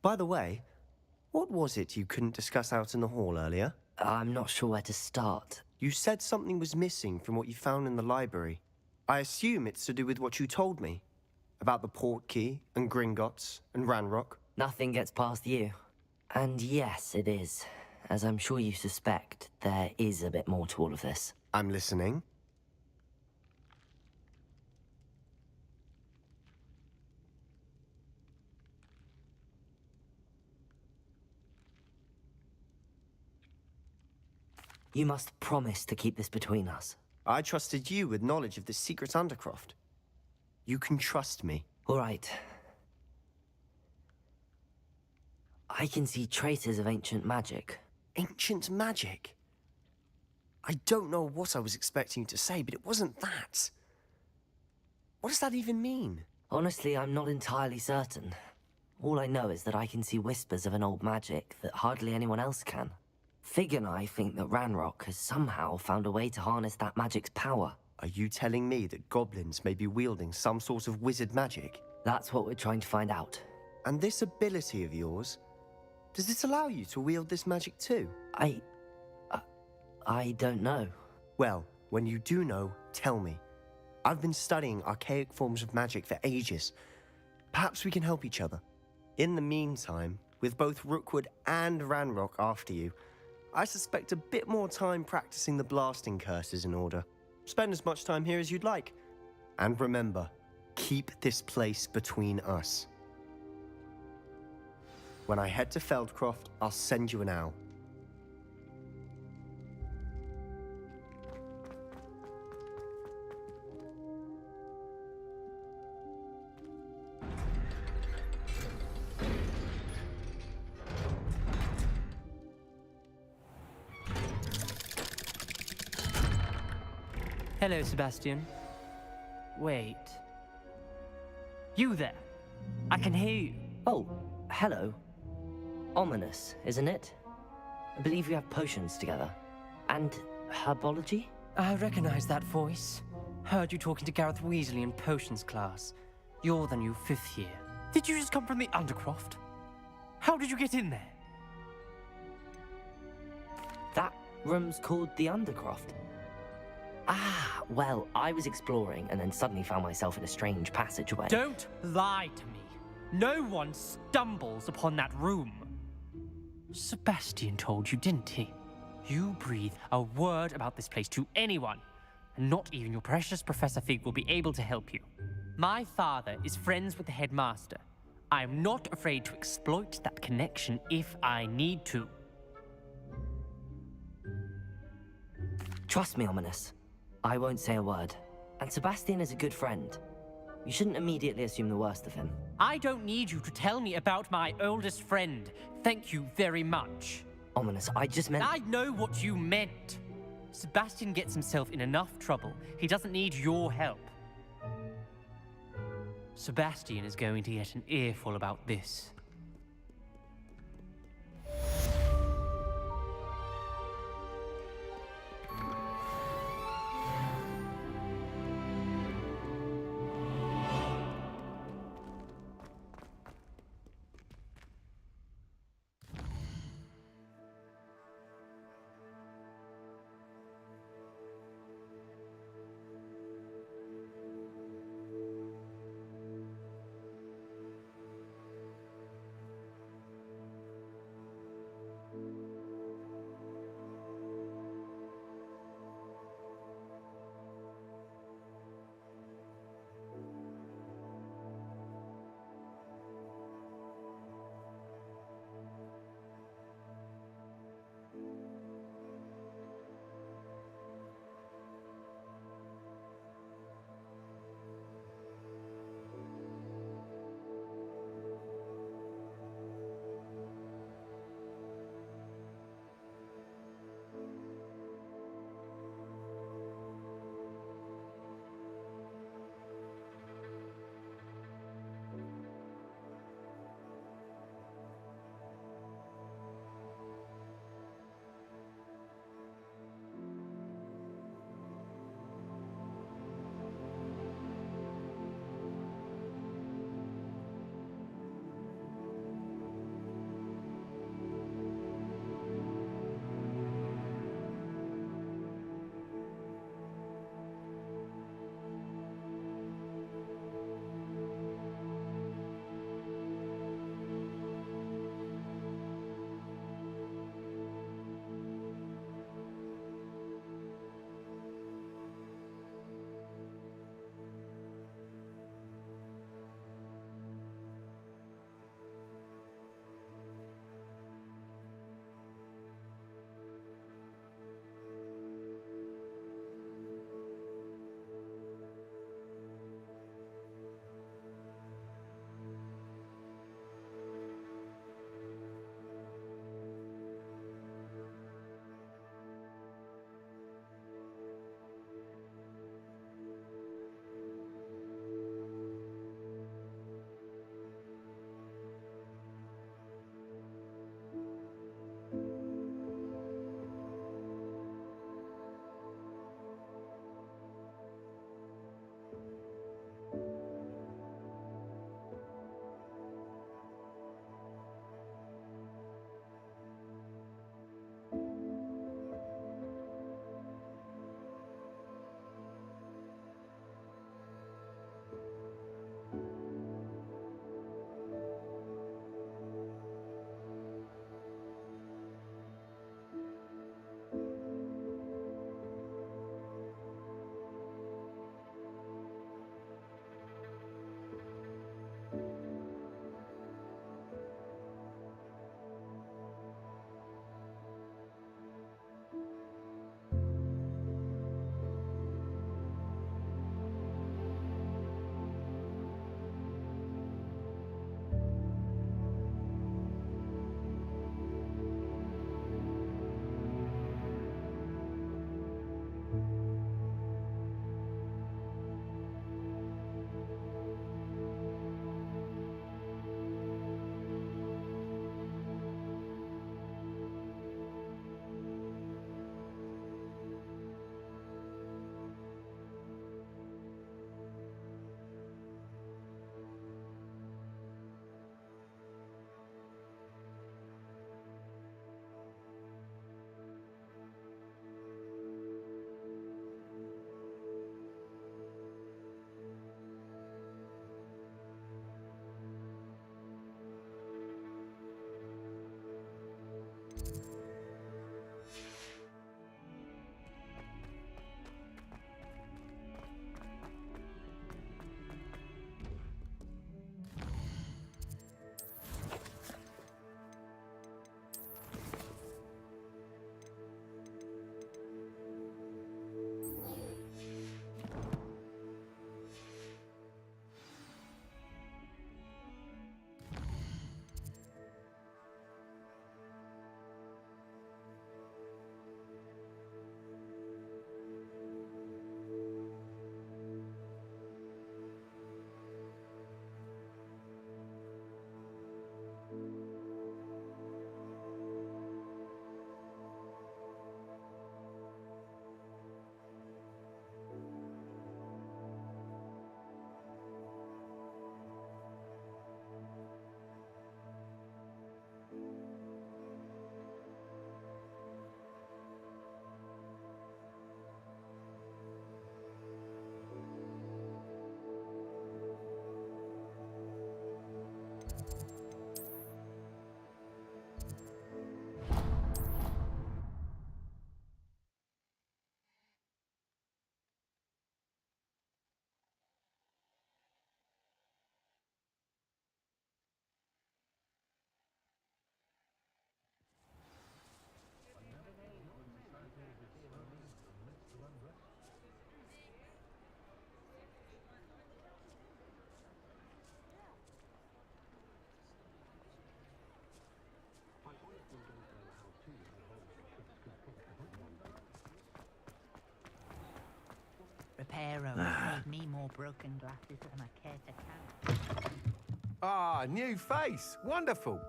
By the way, what was it you couldn't discuss out in the hall earlier? I'm not sure where to start. You said something was missing from what you found in the library. I assume it's to do with what you told me. About the Portkey, and Gringotts, and Ranrock. Nothing gets past you. And yes, it is. As I'm sure you suspect, there is a bit more to all of this. I'm listening. You must promise to keep this between us. I trusted you with knowledge of the secret Undercroft. You can trust me. All right. I can see traces of ancient magic. Ancient magic? I don't know what I was expecting you to say, but it wasn't that. What does that even mean? Honestly, I'm not entirely certain. All I know is that I can see whispers of an old magic that hardly anyone else can. Fig and I think that Ranrock has somehow found a way to harness that magic's power. Are you telling me that goblins may be wielding some sort of wizard magic? That's what we're trying to find out. And this ability of yours, does it allow you to wield this magic too? I don't know. Well, when you do know, tell me. I've been studying archaic forms of magic for ages. Perhaps we can help each other. In the meantime, with both Rookwood and Ranrock after you, I suspect a bit more time practicing the blasting curse is in order. Spend as much time here as you'd like. And remember, keep this place between us. When I head to Feldcroft, I'll send you an owl. Hello, Sebastian. Wait. You there? I can hear you. Oh, hello. Ominous, isn't it? I believe you have potions together. And herbology? I recognize that voice. Heard you talking to Gareth Weasley in potions class. You're the new 5th year. Did you just come from the Undercroft? How did you get in there? That room's called the Undercroft. Ah, well, I was exploring and then suddenly found myself in a strange passageway. Don't lie to me. No one stumbles upon that room. Sebastian told you, didn't he? You breathe a word about this place to anyone, and not even your precious Professor Fig will be able to help you. My father is friends with the headmaster. I am not afraid to exploit that connection if I need to. Trust me, Ominous. I won't say a word. And Sebastian is a good friend. You shouldn't immediately assume the worst of him. I don't need you to tell me about my oldest friend. Thank you very much. Ominous, I just meant... I know what you meant. Sebastian gets himself in enough trouble. He doesn't need your help. Sebastian is going to get an earful about this. repairer made me more broken glasses than I care to count. Ah, new face. Wonderful.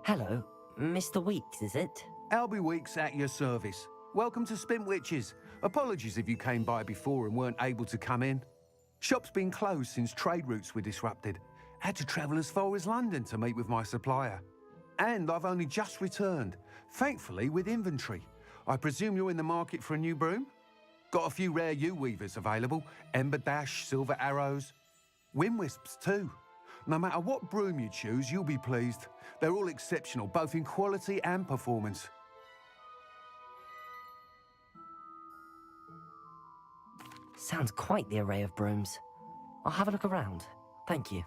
Hello, Mr. Weeks, is it? Albie Weeks at your service. Welcome to Spintwitches. Apologies if you came by before and weren't able to come in. Shop's been closed since trade routes were disrupted. Had to travel as far as London to meet with my supplier. And I've only just returned, thankfully with inventory. I presume you're in the market for a new broom? Got a few rare yew-weavers available. Ember Dash, Silver Arrows. Wind Wisps too. No matter what broom you choose, you'll be pleased. They're all exceptional, both in quality and performance. Sounds quite the array of brooms. I'll have a look around. Thank you.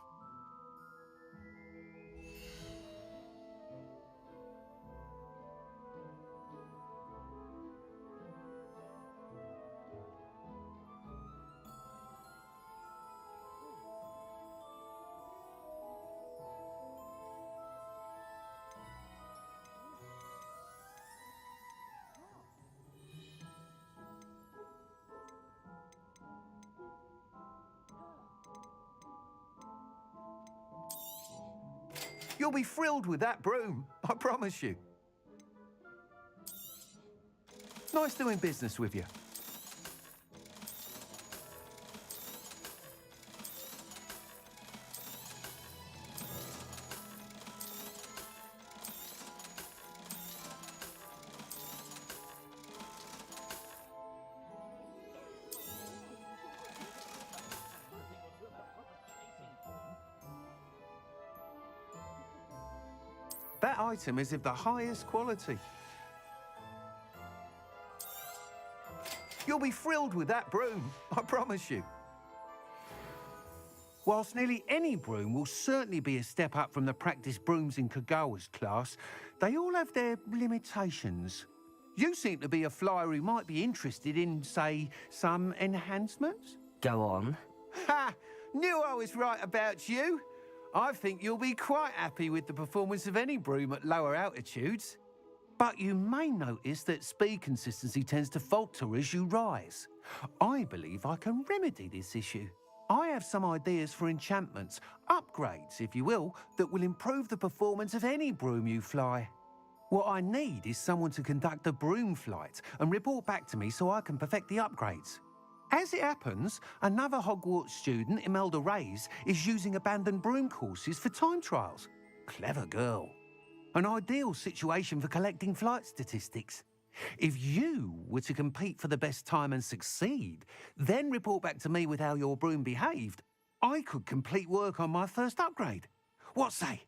You'll be thrilled with that broom, I promise you. Nice doing business with you. That item is of the highest quality. You'll be thrilled with that broom, I promise you. Whilst nearly any broom will certainly be a step up from the practice brooms in Kagawa's class, they all have their limitations. You seem to be a flyer who might be interested in, say, some enhancements? Go on. Ha! Knew I was right about you. I think you'll be quite happy with the performance of any broom at lower altitudes. But you may notice that speed consistency tends to falter as you rise. I believe I can remedy this issue. I have some ideas for enchantments, upgrades, if you will, that will improve the performance of any broom you fly. What I need is someone to conduct a broom flight and report back to me so I can perfect the upgrades. As it happens, another Hogwarts student, Imelda Reyes, is using abandoned broom courses for time trials. Clever girl. An ideal situation for collecting flight statistics. If you were to compete for the best time and succeed, then report back to me with how your broom behaved, I could complete work on my first upgrade. What say?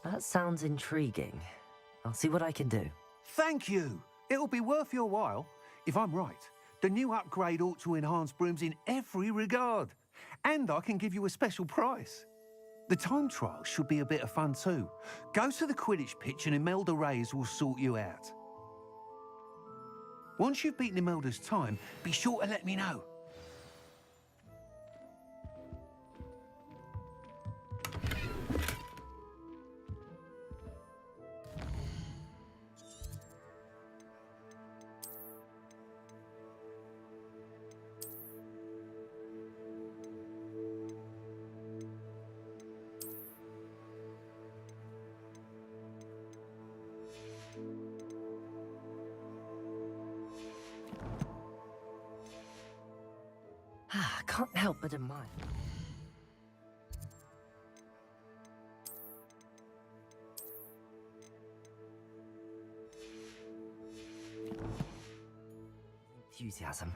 That sounds intriguing. I'll see what I can do. Thank you. It'll be worth your while. If I'm right, the new upgrade ought to enhance brooms in every regard. And I can give you a special price. The time trial should be a bit of fun too. Go to the Quidditch pitch and Imelda Reyes will sort you out. Once you've beaten Imelda's time, be sure to let me know. I can't help but admire. Enthusiasm.